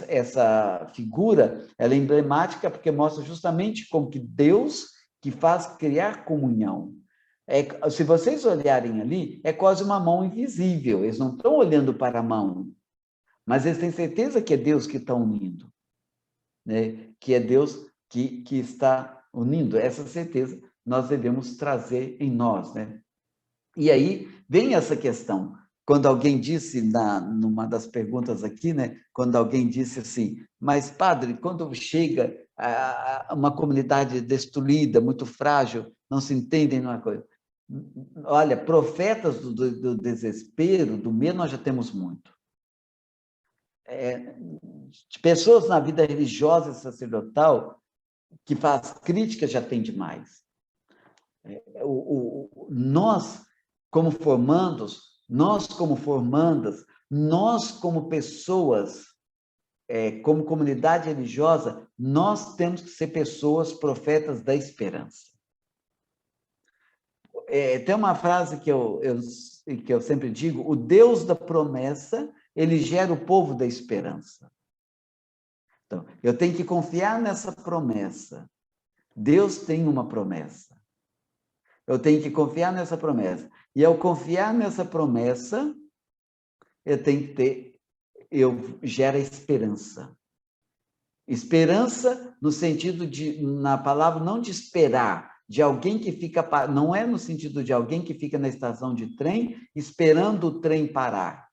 essa figura, ela é emblemática porque mostra justamente como que Deus que faz criar comunhão. Se vocês olharem ali, é quase uma mão invisível. Eles não estão olhando para a mão, mas eles têm certeza que é Deus que está unindo, né? Que é Deus que está unindo. Essa certeza nós devemos trazer em nós, né? E aí vem essa questão. Quando alguém disse, numa das perguntas aqui, né? Quando alguém disse assim, mas padre, quando chega a uma comunidade destruída, muito frágil, não se entendem numa coisa. Olha, profetas do desespero, do medo, nós já temos muito. Pessoas na vida religiosa e sacerdotal que faz crítica já tem demais. Nós, como formandos, nós como formandas, nós como pessoas, como comunidade religiosa, nós temos que ser pessoas profetas da esperança. Tem uma frase que eu sempre digo: o Deus da promessa, ele gera o povo da esperança. Então, eu tenho que confiar nessa promessa. Deus tem uma promessa. Eu tenho que confiar nessa promessa. E ao confiar nessa promessa, gera esperança. Esperança no sentido na palavra, não de esperar, de alguém que fica, não é no sentido de alguém que fica na estação de trem esperando o trem parar,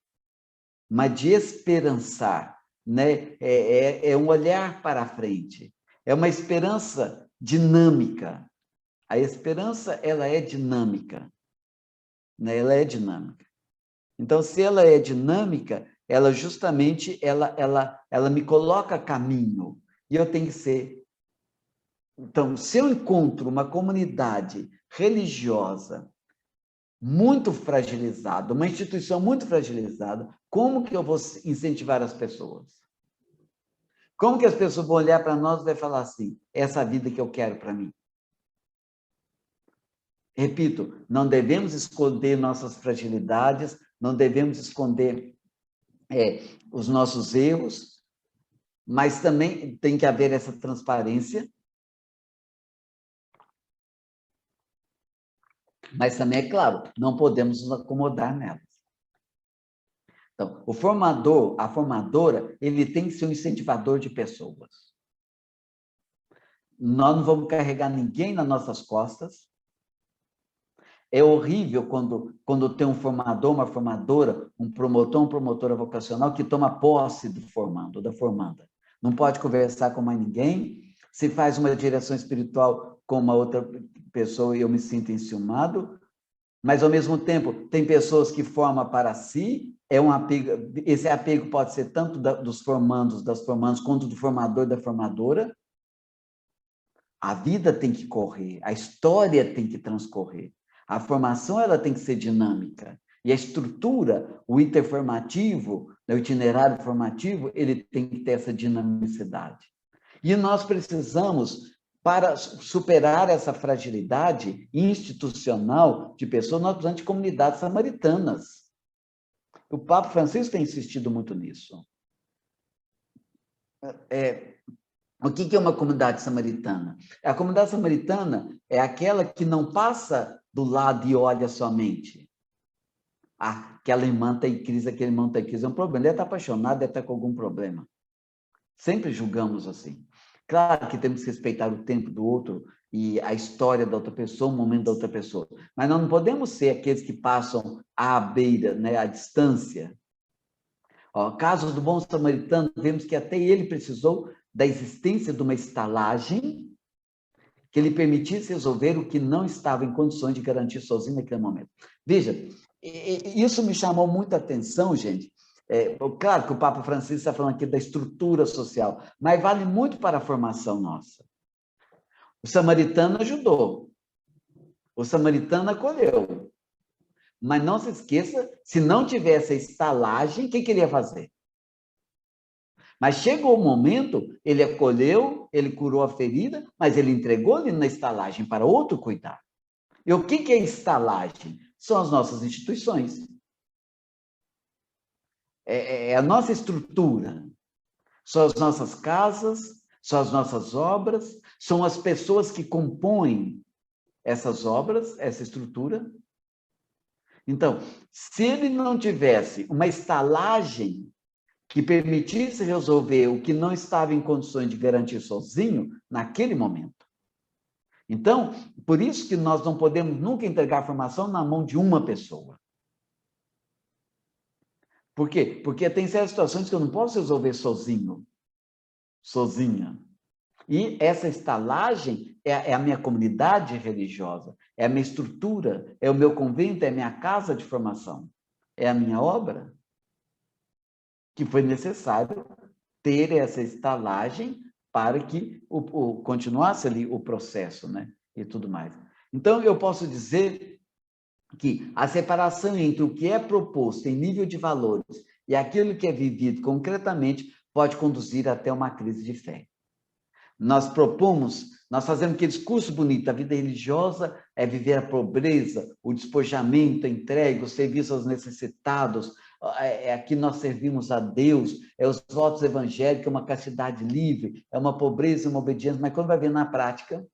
mas de esperançar, né? É um olhar para a frente, é uma esperança dinâmica. A esperança, ela é dinâmica, né? Ela é dinâmica. Então, se ela é dinâmica, ela justamente, ela me coloca caminho, e eu tenho que ser. Então, se eu encontro uma comunidade religiosa muito fragilizada, uma instituição muito fragilizada, como que eu vou incentivar as pessoas? Como que as pessoas vão olhar para nós e vai falar assim, essa vida que eu quero para mim? Repito, não devemos esconder nossas fragilidades, não devemos esconder os nossos erros, mas também tem que haver essa transparência. Mas também, é claro, não podemos nos acomodar nelas. Então, o formador, a formadora, ele tem que ser um incentivador de pessoas. Nós não vamos carregar ninguém nas nossas costas. É horrível quando tem um formador, uma formadora, um promotor, uma promotora vocacional que toma posse do formando, da formanda. Não pode conversar com mais ninguém. Se faz uma direção espiritual com uma outra pessoa e eu me sinto enciumado, mas, ao mesmo tempo, tem pessoas que formam para si, um apego, esse apego pode ser tanto dos formandos, das formandas, quanto do formador, da formadora. A vida tem que correr, a história tem que transcorrer. A formação ela tem que ser dinâmica. E a estrutura, o interformativo, o itinerário formativo, ele tem que ter essa dinamicidade. E nós precisamos, para superar essa fragilidade institucional de pessoas, nós precisamos de comunidades samaritanas. O Papa Francisco tem insistido muito nisso. O que é uma comunidade samaritana? A comunidade samaritana é aquela que não passa do lado e olha somente. Aquela irmã está em crise, aquele irmão está em crise. É um problema. Ele está apaixonado, deve estar com algum problema. Sempre julgamos assim. Claro que temos que respeitar o tempo do outro e a história da outra pessoa, o momento da outra pessoa. Mas nós não podemos ser aqueles que passam à beira, né, à distância. Casos do bom samaritano, vemos que até ele precisou da existência de uma estalagem que lhe permitisse resolver o que não estava em condições de garantir sozinho naquele momento. Veja, isso me chamou muita atenção, gente. Claro que o Papa Francisco está falando aqui da estrutura social, mas vale muito para a formação nossa. O samaritano ajudou, o samaritano acolheu, mas não se esqueça, se não tivesse a estalagem, o que ele ia fazer? Mas chegou o momento, ele acolheu, ele curou a ferida, mas ele entregou-lhe na estalagem para outro cuidar. E o que é estalagem? São as nossas instituições. É a nossa estrutura. São as nossas casas, são as nossas obras, são as pessoas que compõem essas obras, essa estrutura. Então, se ele não tivesse uma estalagem que permitisse resolver o que não estava em condições de garantir sozinho, naquele momento. Então, por isso que nós não podemos nunca entregar a formação na mão de uma pessoa. Por quê? Porque tem certas situações que eu não posso resolver sozinho, sozinha. E essa estalagem é a minha comunidade religiosa, é a minha estrutura, é o meu convento, é a minha casa de formação, é a minha obra. Que foi necessário ter essa estalagem para que continuasse ali o processo, né? E tudo mais. Então, eu posso dizer que a separação entre o que é proposto em nível de valores e aquilo que é vivido concretamente pode conduzir até uma crise de fé. Nós fazemos aquele discurso bonito, a vida religiosa é viver a pobreza, o despojamento, a entrega, o serviço aos necessitados, aqui nós servimos a Deus, os votos evangélicos, é uma castidade livre, é uma pobreza, uma obediência, mas quando vai ver na prática,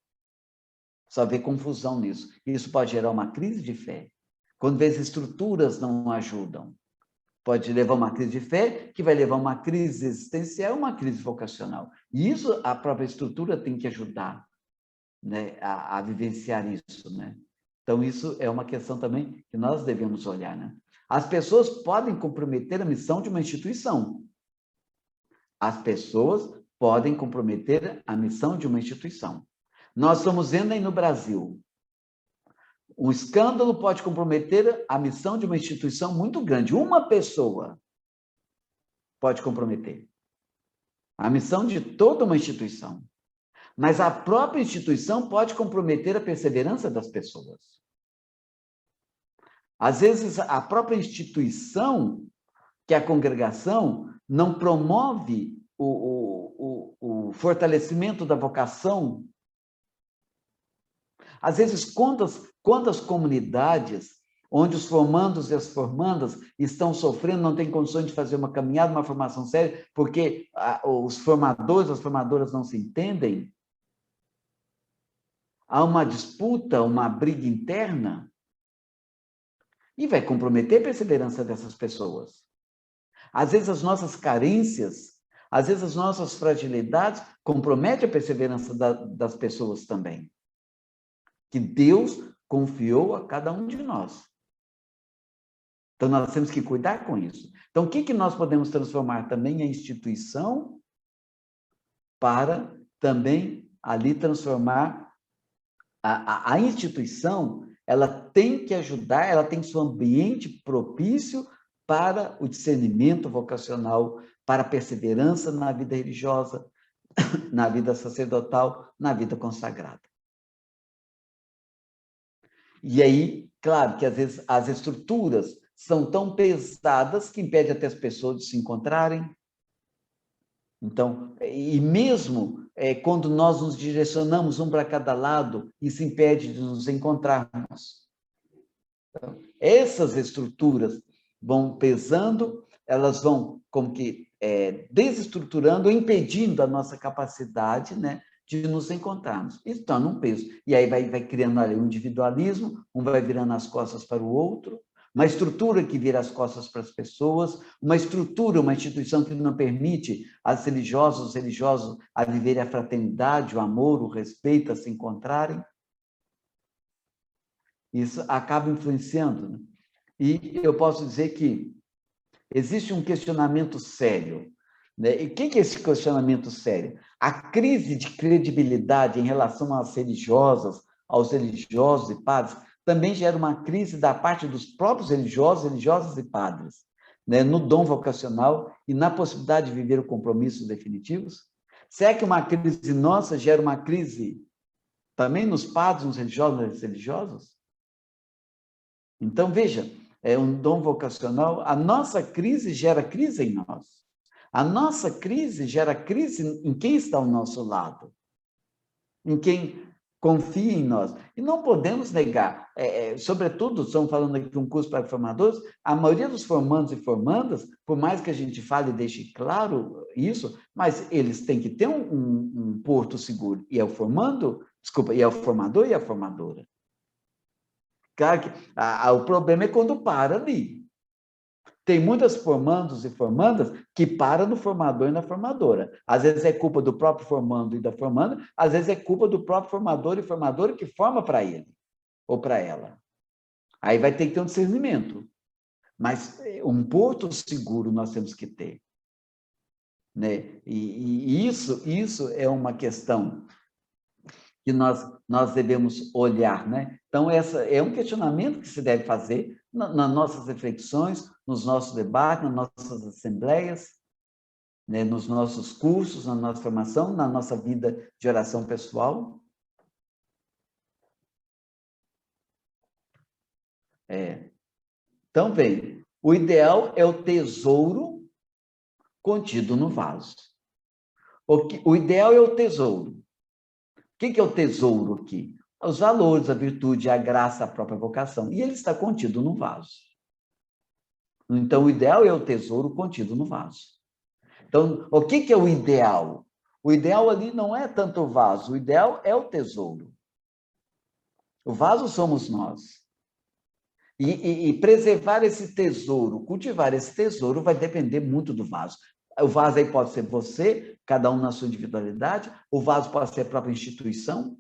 só vê confusão nisso. Isso pode gerar uma crise de fé. Quando vê as estruturas não ajudam, pode levar a uma crise de fé, que vai levar a uma crise existencial, uma crise vocacional. E isso a própria estrutura tem que ajudar, né, a vivenciar isso, né? Então, isso é uma questão também que nós devemos olhar, né? As pessoas podem comprometer a missão de uma instituição. As pessoas podem comprometer a missão de uma instituição. Nós estamos vendo aí no Brasil, um escândalo pode comprometer a missão de uma instituição muito grande. Uma pessoa pode comprometer a missão de toda uma instituição. Mas a própria instituição pode comprometer a perseverança das pessoas. Às vezes, a própria instituição, que é a congregação, não promove o fortalecimento da vocação. Às vezes, quantas comunidades onde os formandos e as formandas estão sofrendo, não têm condições de fazer uma caminhada, uma formação séria, porque os formadores, as formadoras não se entendem? Há uma disputa, uma briga interna, e vai comprometer a perseverança dessas pessoas. Às vezes as nossas carências, às vezes as nossas fragilidades comprometem a perseverança das pessoas também. Que Deus confiou a cada um de nós. Então, nós temos que cuidar com isso. Então, o que nós podemos transformar também a instituição para também ali transformar a instituição, ela tem que ajudar, ela tem seu ambiente propício para o discernimento vocacional, para a perseverança na vida religiosa, na vida sacerdotal, na vida consagrada. E aí, claro que às vezes as estruturas são tão pesadas que impedem até as pessoas de se encontrarem. Então, e mesmo quando nós nos direcionamos um para cada lado, isso impede de nos encontrarmos. Então, essas estruturas vão pesando, elas vão como que desestruturando, impedindo a nossa capacidade, né, de nos encontrarmos. Isso torna um peso. E aí vai criando ali um individualismo, um vai virando as costas para o outro, uma estrutura que vira as costas para as pessoas, uma estrutura, uma instituição que não permite as religiosas, os religiosos a viverem a fraternidade, o amor, o respeito, a se encontrarem. Isso acaba influenciando, né? E eu posso dizer que existe um questionamento sério, né? E o que é esse questionamento sério? A crise de credibilidade em relação às religiosas, aos religiosos e padres, também gera uma crise da parte dos próprios religiosos, religiosas e padres, né? No dom vocacional e na possibilidade de viver o compromissos definitivos. Será que uma crise nossa gera uma crise também nos padres, nos religiosos, nas religiosas? Então, veja, é um dom vocacional, a nossa crise gera crise em nós. A nossa crise gera crise em quem está ao nosso lado, em quem confia em nós. E não podemos negar, sobretudo, estamos falando aqui de um curso para formadores, a maioria dos formandos e formandas, por mais que a gente fale e deixe claro isso, mas eles têm que ter um porto seguro. E é o formando, desculpa, e é o formador e a formadora. Claro que o problema é quando para ali. Tem muitas formandos e formandas que param no formador e na formadora. Às vezes é culpa do próprio formando e da formanda, às vezes é culpa do próprio formador e formadora que forma para ele ou para ela. Aí vai ter que ter um discernimento. Mas um porto seguro nós temos que ter, né? E isso é uma questão que nós devemos olhar, né? Então, essa é um questionamento que se deve fazer nas nossas reflexões, nos nossos debates, nas nossas assembleias, né? Nos nossos cursos, na nossa formação, na nossa vida de oração pessoal. Então, bem, o ideal é o tesouro contido no vaso. O ideal é o tesouro. O que é o tesouro aqui? Os valores, a virtude, a graça, a própria vocação. E ele está contido no vaso. Então, o ideal é o tesouro contido no vaso. Então, o que é o ideal? O ideal ali não é tanto o vaso, o ideal é o tesouro. O vaso somos nós. E preservar esse tesouro, cultivar esse tesouro, vai depender muito do vaso. O vaso aí pode ser você, cada um na sua individualidade, o vaso pode ser a própria instituição.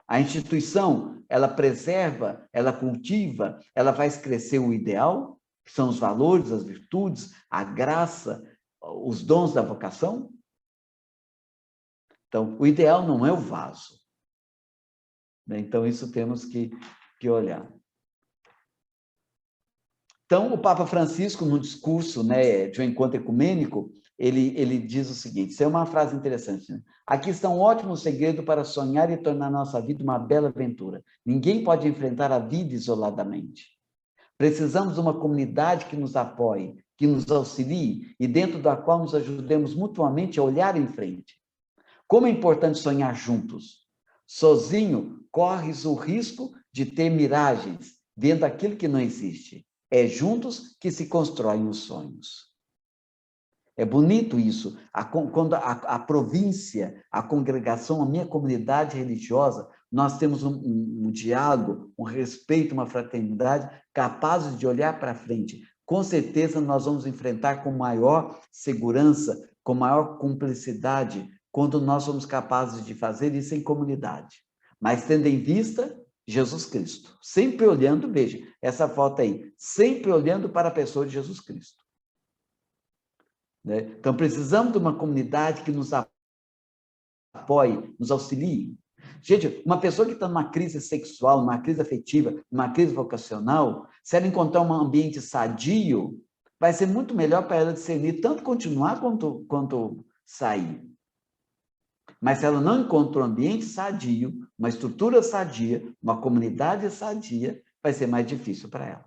A instituição, ela preserva, ela cultiva, ela faz crescer o ideal, que são os valores, as virtudes, a graça, os dons da vocação. Então, o ideal não é o vaso. Então, isso temos que olhar. Então, o Papa Francisco, no discurso, né, de um encontro ecumênico, ele diz o seguinte, isso é uma frase interessante, né? Aqui está um ótimo segredo para sonhar e tornar nossa vida uma bela aventura. Ninguém pode enfrentar a vida isoladamente. Precisamos de uma comunidade que nos apoie, que nos auxilie e dentro da qual nos ajudemos mutuamente a olhar em frente. Como é importante sonhar juntos. Sozinho, corres o risco de ter miragens, vendo aquilo que não existe. É juntos que se constroem os sonhos. É bonito isso. Quando a província, a congregação, a minha comunidade religiosa, nós temos um diálogo, um respeito, uma fraternidade, capazes de olhar para frente. Com certeza nós vamos enfrentar com maior segurança, com maior cumplicidade, quando nós somos capazes de fazer isso em comunidade. Mas tendo em vista Jesus Cristo. Sempre olhando, veja, essa foto aí, sempre olhando para a pessoa de Jesus Cristo. Né? Então, precisamos de uma comunidade que nos apoie, nos auxilie. Gente, uma pessoa que está numa crise sexual, numa crise afetiva, numa crise vocacional, se ela encontrar um ambiente sadio, vai ser muito melhor para ela discernir tanto continuar quanto sair. Mas se ela não encontra um ambiente sadio, uma estrutura sadia, uma comunidade sadia, vai ser mais difícil para ela.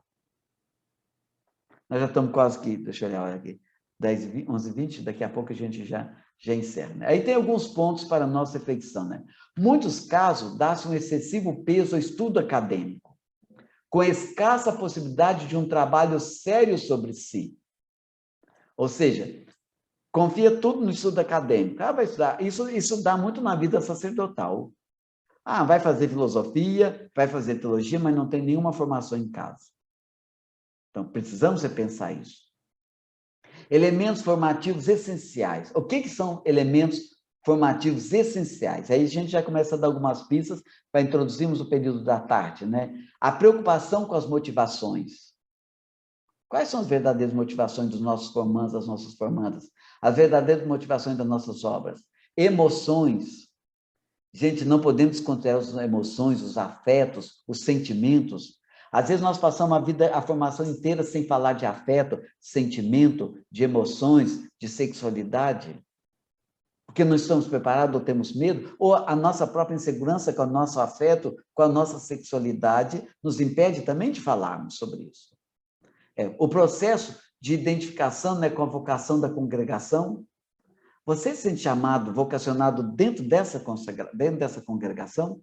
Nós já estamos quase que, deixa eu olhar aqui, 10, 11, 20, daqui a pouco a gente já encerra. Né? Aí tem alguns pontos para a nossa reflexão. Né? Muitos casos dá-se um excessivo peso ao estudo acadêmico, com escassa possibilidade de um trabalho sério sobre si. Ou seja, confia tudo no estudo acadêmico. Vai estudar. Isso dá muito na vida sacerdotal. Vai fazer filosofia, vai fazer teologia, mas não tem nenhuma formação em casa. Então, precisamos repensar isso. Elementos formativos essenciais. O que são elementos formativos essenciais? Aí a gente já começa a dar algumas pistas para introduzirmos o período da tarde, né? A preocupação com as motivações. Quais são as verdadeiras motivações dos nossos formandos, das nossas formandas? As verdadeiras motivações das nossas obras? Emoções. Gente, não podemos desconsiderar as emoções, os afetos, os sentimentos. Às vezes nós passamos a formação inteira sem falar de afeto, sentimento, de emoções, de sexualidade, porque não estamos preparados ou temos medo, ou a nossa própria insegurança com o nosso afeto, com a nossa sexualidade, nos impede também de falarmos sobre isso. O processo de identificação, né, com a vocação da congregação. Você se sente chamado, vocacionado dentro dessa congregação?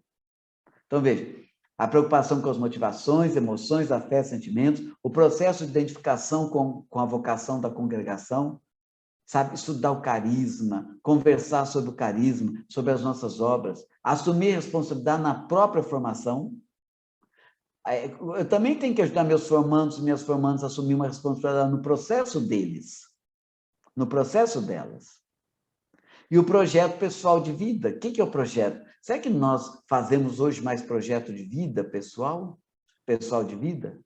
Então, veja, a preocupação com as motivações, emoções, afetos, sentimentos, o processo de identificação com a vocação da congregação, sabe, estudar o carisma, conversar sobre o carisma, sobre as nossas obras, assumir responsabilidade na própria formação. Eu também tenho que ajudar meus formandos e minhas formandas a assumir uma responsabilidade no processo deles, no processo delas. E o projeto pessoal de vida. O que é o projeto? Será que nós fazemos hoje mais projeto de vida pessoal? Pessoal de vida?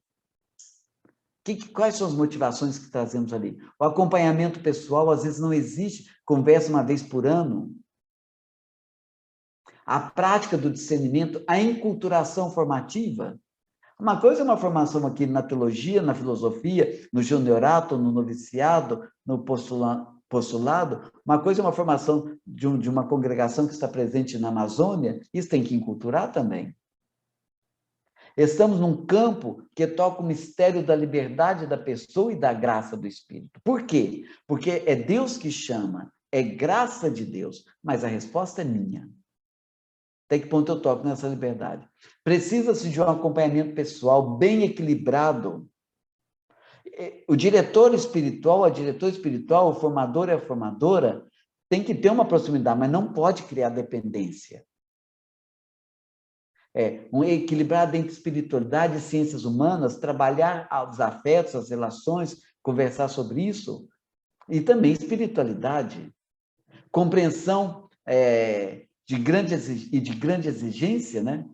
Quais são as motivações que trazemos ali? O acompanhamento pessoal, às vezes, não existe. Conversa uma vez por ano. A prática do discernimento, a enculturação formativa. Uma coisa é uma formação aqui na teologia, na filosofia, no juniorato, no noviciado, no postulado. Uma coisa é uma formação de uma congregação que está presente na Amazônia. Isso tem que enculturar também. Estamos num campo que toca o mistério da liberdade da pessoa e da graça do Espírito. Por quê? Porque é Deus que chama, é graça de Deus, mas a resposta é minha. Até que ponto eu toco nessa liberdade? Precisa-se de um acompanhamento pessoal bem equilibrado. O diretor espiritual, a diretora espiritual, o formador e a formadora tem que ter uma proximidade, mas não pode criar dependência. Um equilibrado entre espiritualidade e ciências humanas, trabalhar os afetos, as relações, conversar sobre isso, e também espiritualidade. Compreensão de grande exigência, né?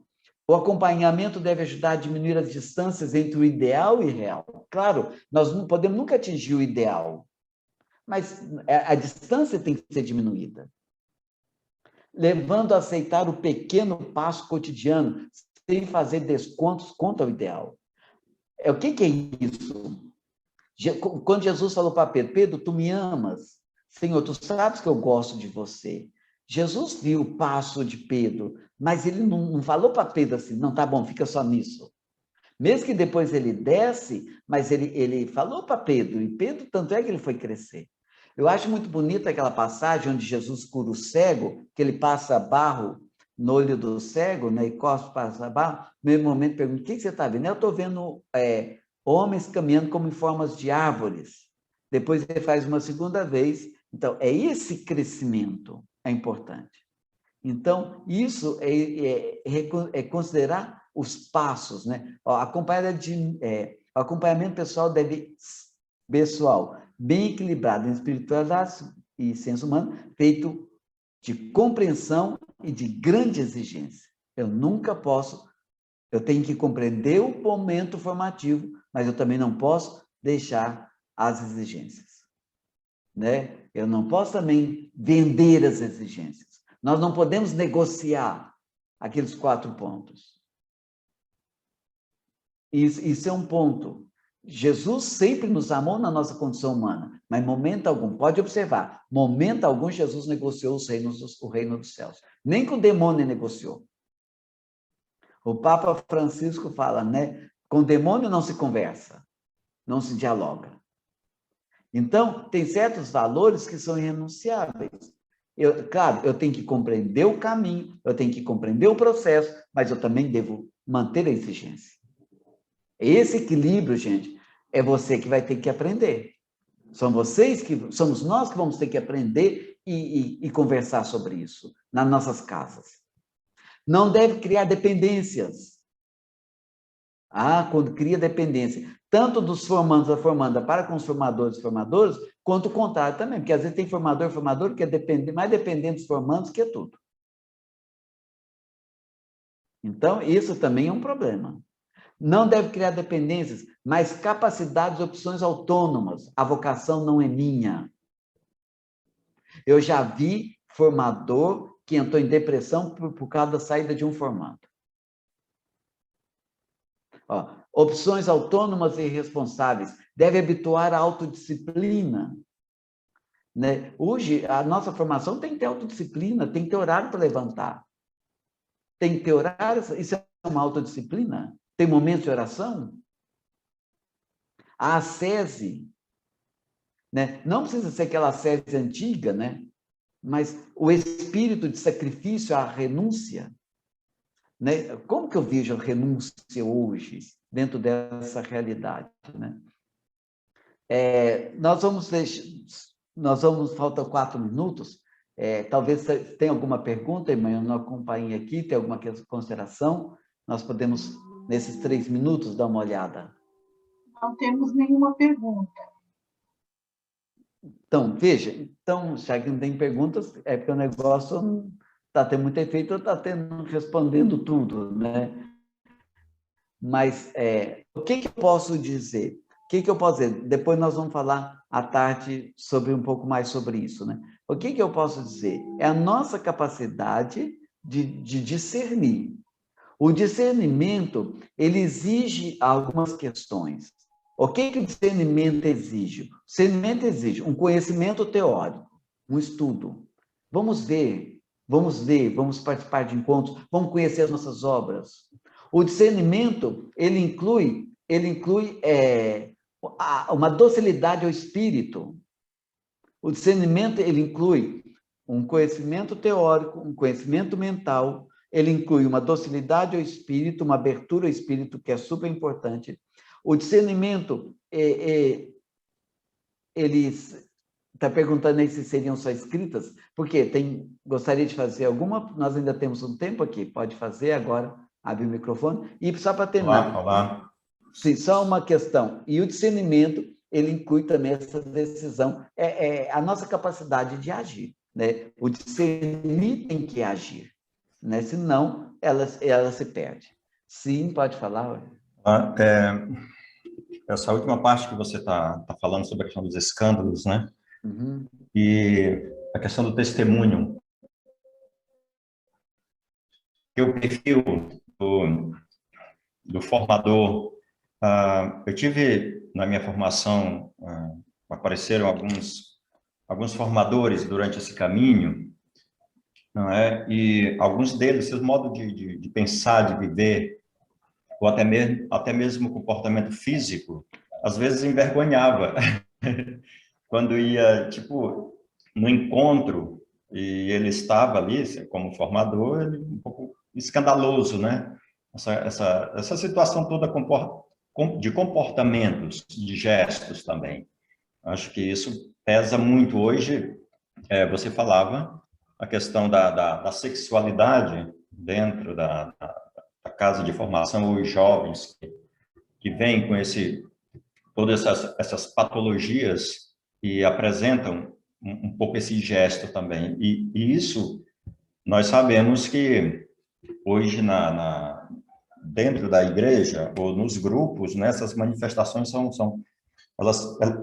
O acompanhamento deve ajudar a diminuir as distâncias entre o ideal e o real. Claro, nós não podemos nunca atingir o ideal, mas a distância tem que ser diminuída. Levando a aceitar o pequeno passo cotidiano, sem fazer descontos contra o ideal. O que é isso? Quando Jesus falou para Pedro, Pedro, tu me amas? Senhor, tu sabes que eu gosto de você. Jesus viu o passo de Pedro, mas ele não falou para Pedro assim, não, tá bom, fica só nisso. Mesmo que depois ele desce, mas ele falou para Pedro, e Pedro, tanto é que ele foi crescer. Eu acho muito bonita aquela passagem onde Jesus cura o cego, que ele passa barro no olho do cego, né, e cospe, passa barro. No mesmo momento pergunta, o que você está vendo? Eu estou vendo homens caminhando como em formas de árvores. Depois ele faz uma segunda vez. Então, esse crescimento é importante. Então, isso é considerar os passos, né? O acompanhamento pessoal bem equilibrado em espiritualidade e senso humano, feito de compreensão e de grande exigência. Eu tenho que compreender o momento formativo, mas eu também não posso deixar as exigências, né? Eu não posso também vender as exigências. Nós não podemos negociar aqueles 4 pontos. Isso é um ponto. Jesus sempre nos amou na nossa condição humana, mas em momento algum, pode observar, momento algum Jesus negociou o reino dos céus. Nem com o demônio negociou. O Papa Francisco fala, né? Com o demônio não se conversa, não se dialoga. Então, tem certos valores que são irrenunciáveis. Claro, eu tenho que compreender o caminho, eu tenho que compreender o processo, mas eu também devo manter a exigência. Esse equilíbrio, gente, é você que vai ter que aprender. Somos nós que vamos ter que aprender e conversar sobre isso nas nossas casas. Não deve criar dependências. Quando cria dependência, tanto dos formandos da formanda para com os formadores e formadoras, quanto o contrário também, porque às vezes tem formador que é mais dependente dos formandos que é tudo. Então, isso também é um problema. Não deve criar dependências, mas capacidades e opções autônomas. A vocação não é minha. Eu já vi formador que entrou em depressão por causa da saída de um formando. Opções autônomas e responsáveis. Deve habituar a autodisciplina. Né? Hoje, a nossa formação tem que ter autodisciplina, tem que ter horário para levantar. Tem que ter horário, isso é uma autodisciplina? Tem momentos de oração? A ascese, né? Não precisa ser aquela ascese antiga, né? Mas o espírito de sacrifício, a renúncia, né? Como que eu vejo a renúncia hoje, dentro dessa realidade, né? Faltam 4 minutos, talvez tenha alguma pergunta, irmã, eu não acompanhei aqui, tem alguma consideração? Nós podemos, nesses 3 minutos, dar uma olhada. Não temos nenhuma pergunta. Então, veja, já que não tem perguntas, é porque o negócio não está tendo muito efeito, está respondendo tudo, né? Mas o que eu posso dizer? Depois nós vamos falar à tarde um pouco mais sobre isso, né? O que eu posso dizer? É a nossa capacidade de discernir. O discernimento, ele exige algumas questões. O que o discernimento exige? O discernimento exige um conhecimento teórico, um estudo. Vamos participar de encontros, vamos conhecer as nossas obras. O discernimento, ele inclui uma docilidade ao espírito. O discernimento, ele inclui um conhecimento teórico, um conhecimento mental, ele inclui uma docilidade ao espírito, uma abertura ao espírito, que é super importante. O discernimento, ele está perguntando aí se seriam só escritas, porque gostaria de fazer alguma, nós ainda temos um tempo aqui, pode fazer agora, abre o microfone, e só para terminar. Olá. Sim, só uma questão. E o discernimento, ele inclui também essa decisão, a nossa capacidade de agir, né? O discernir tem que agir, né? Senão ela se perde. Sim, pode falar. Essa última parte que você está falando sobre a questão dos escândalos, né? Uhum. E a questão do testemunho. O perfil do formador. Eu tive, na minha formação, apareceram alguns formadores durante esse caminho, não é? E alguns deles, seus modos de pensar, de viver, ou até mesmo o comportamento físico, às vezes envergonhava. Quando ia, tipo, no encontro, e ele estava ali, como formador, ele um pouco escandaloso, né? Essa situação toda de comportamentos, de gestos também. Acho que isso pesa muito hoje. Você falava a questão da sexualidade dentro da casa de formação, os jovens que vêm com todas essas patologias e apresentam um pouco esse gesto também. E isso, nós sabemos que hoje, dentro da igreja, ou nos grupos, né, essas manifestações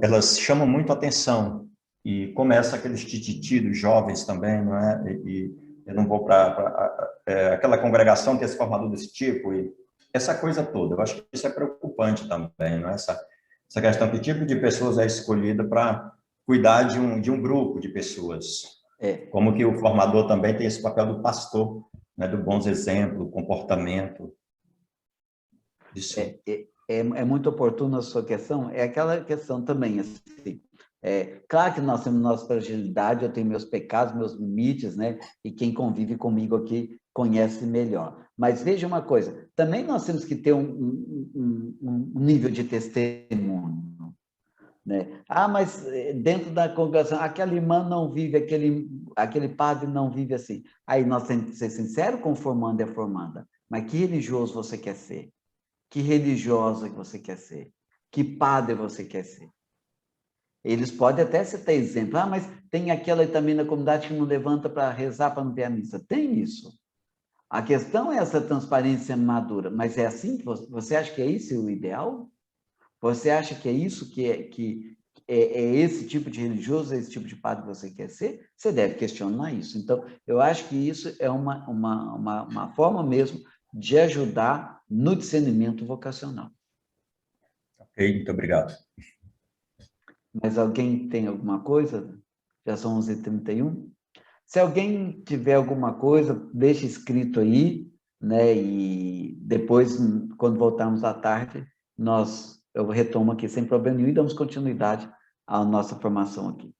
elas chamam muito atenção. E começa aqueles tititi dos jovens também, não é? E eu não vou para aquela congregação que é formador desse tipo, e essa coisa toda. Eu acho que isso é preocupante também, não é? Essa questão, que tipo de pessoas é escolhida para cuidar de um grupo de pessoas. Como que o formador também tem esse papel do pastor, né, do bons exemplos, comportamento. Isso. É muito oportuna a sua questão, é aquela questão também, assim, claro que nós temos nossa fragilidade, eu tenho meus pecados, meus limites, né, e quem convive comigo aqui conhece melhor. Mas veja uma coisa, também nós temos que ter um nível de testemunho, né? Mas dentro da congregação, aquela irmã não vive, aquele padre não vive assim. Aí nós temos que ser sinceros com o formando e a formanda. Mas que religioso você quer ser? Que religiosa que você quer ser? Que padre você quer ser? Eles podem até citar exemplo. Mas tem aquela também na comunidade que não levanta para rezar, para não ver a missa. Tem isso. A questão é essa transparência madura. Mas é assim que você acha que é isso o ideal? Você acha que é isso que é esse tipo de religioso, é esse tipo de padre que você quer ser? Você deve questionar isso. Então, eu acho que isso é uma forma mesmo de ajudar no discernimento vocacional. Ok, muito obrigado. Mas alguém tem alguma coisa? Já são 11h31. Se alguém tiver alguma coisa, deixa escrito aí, né? E depois, quando voltarmos à tarde, eu retomo aqui sem problema nenhum e damos continuidade à nossa formação aqui.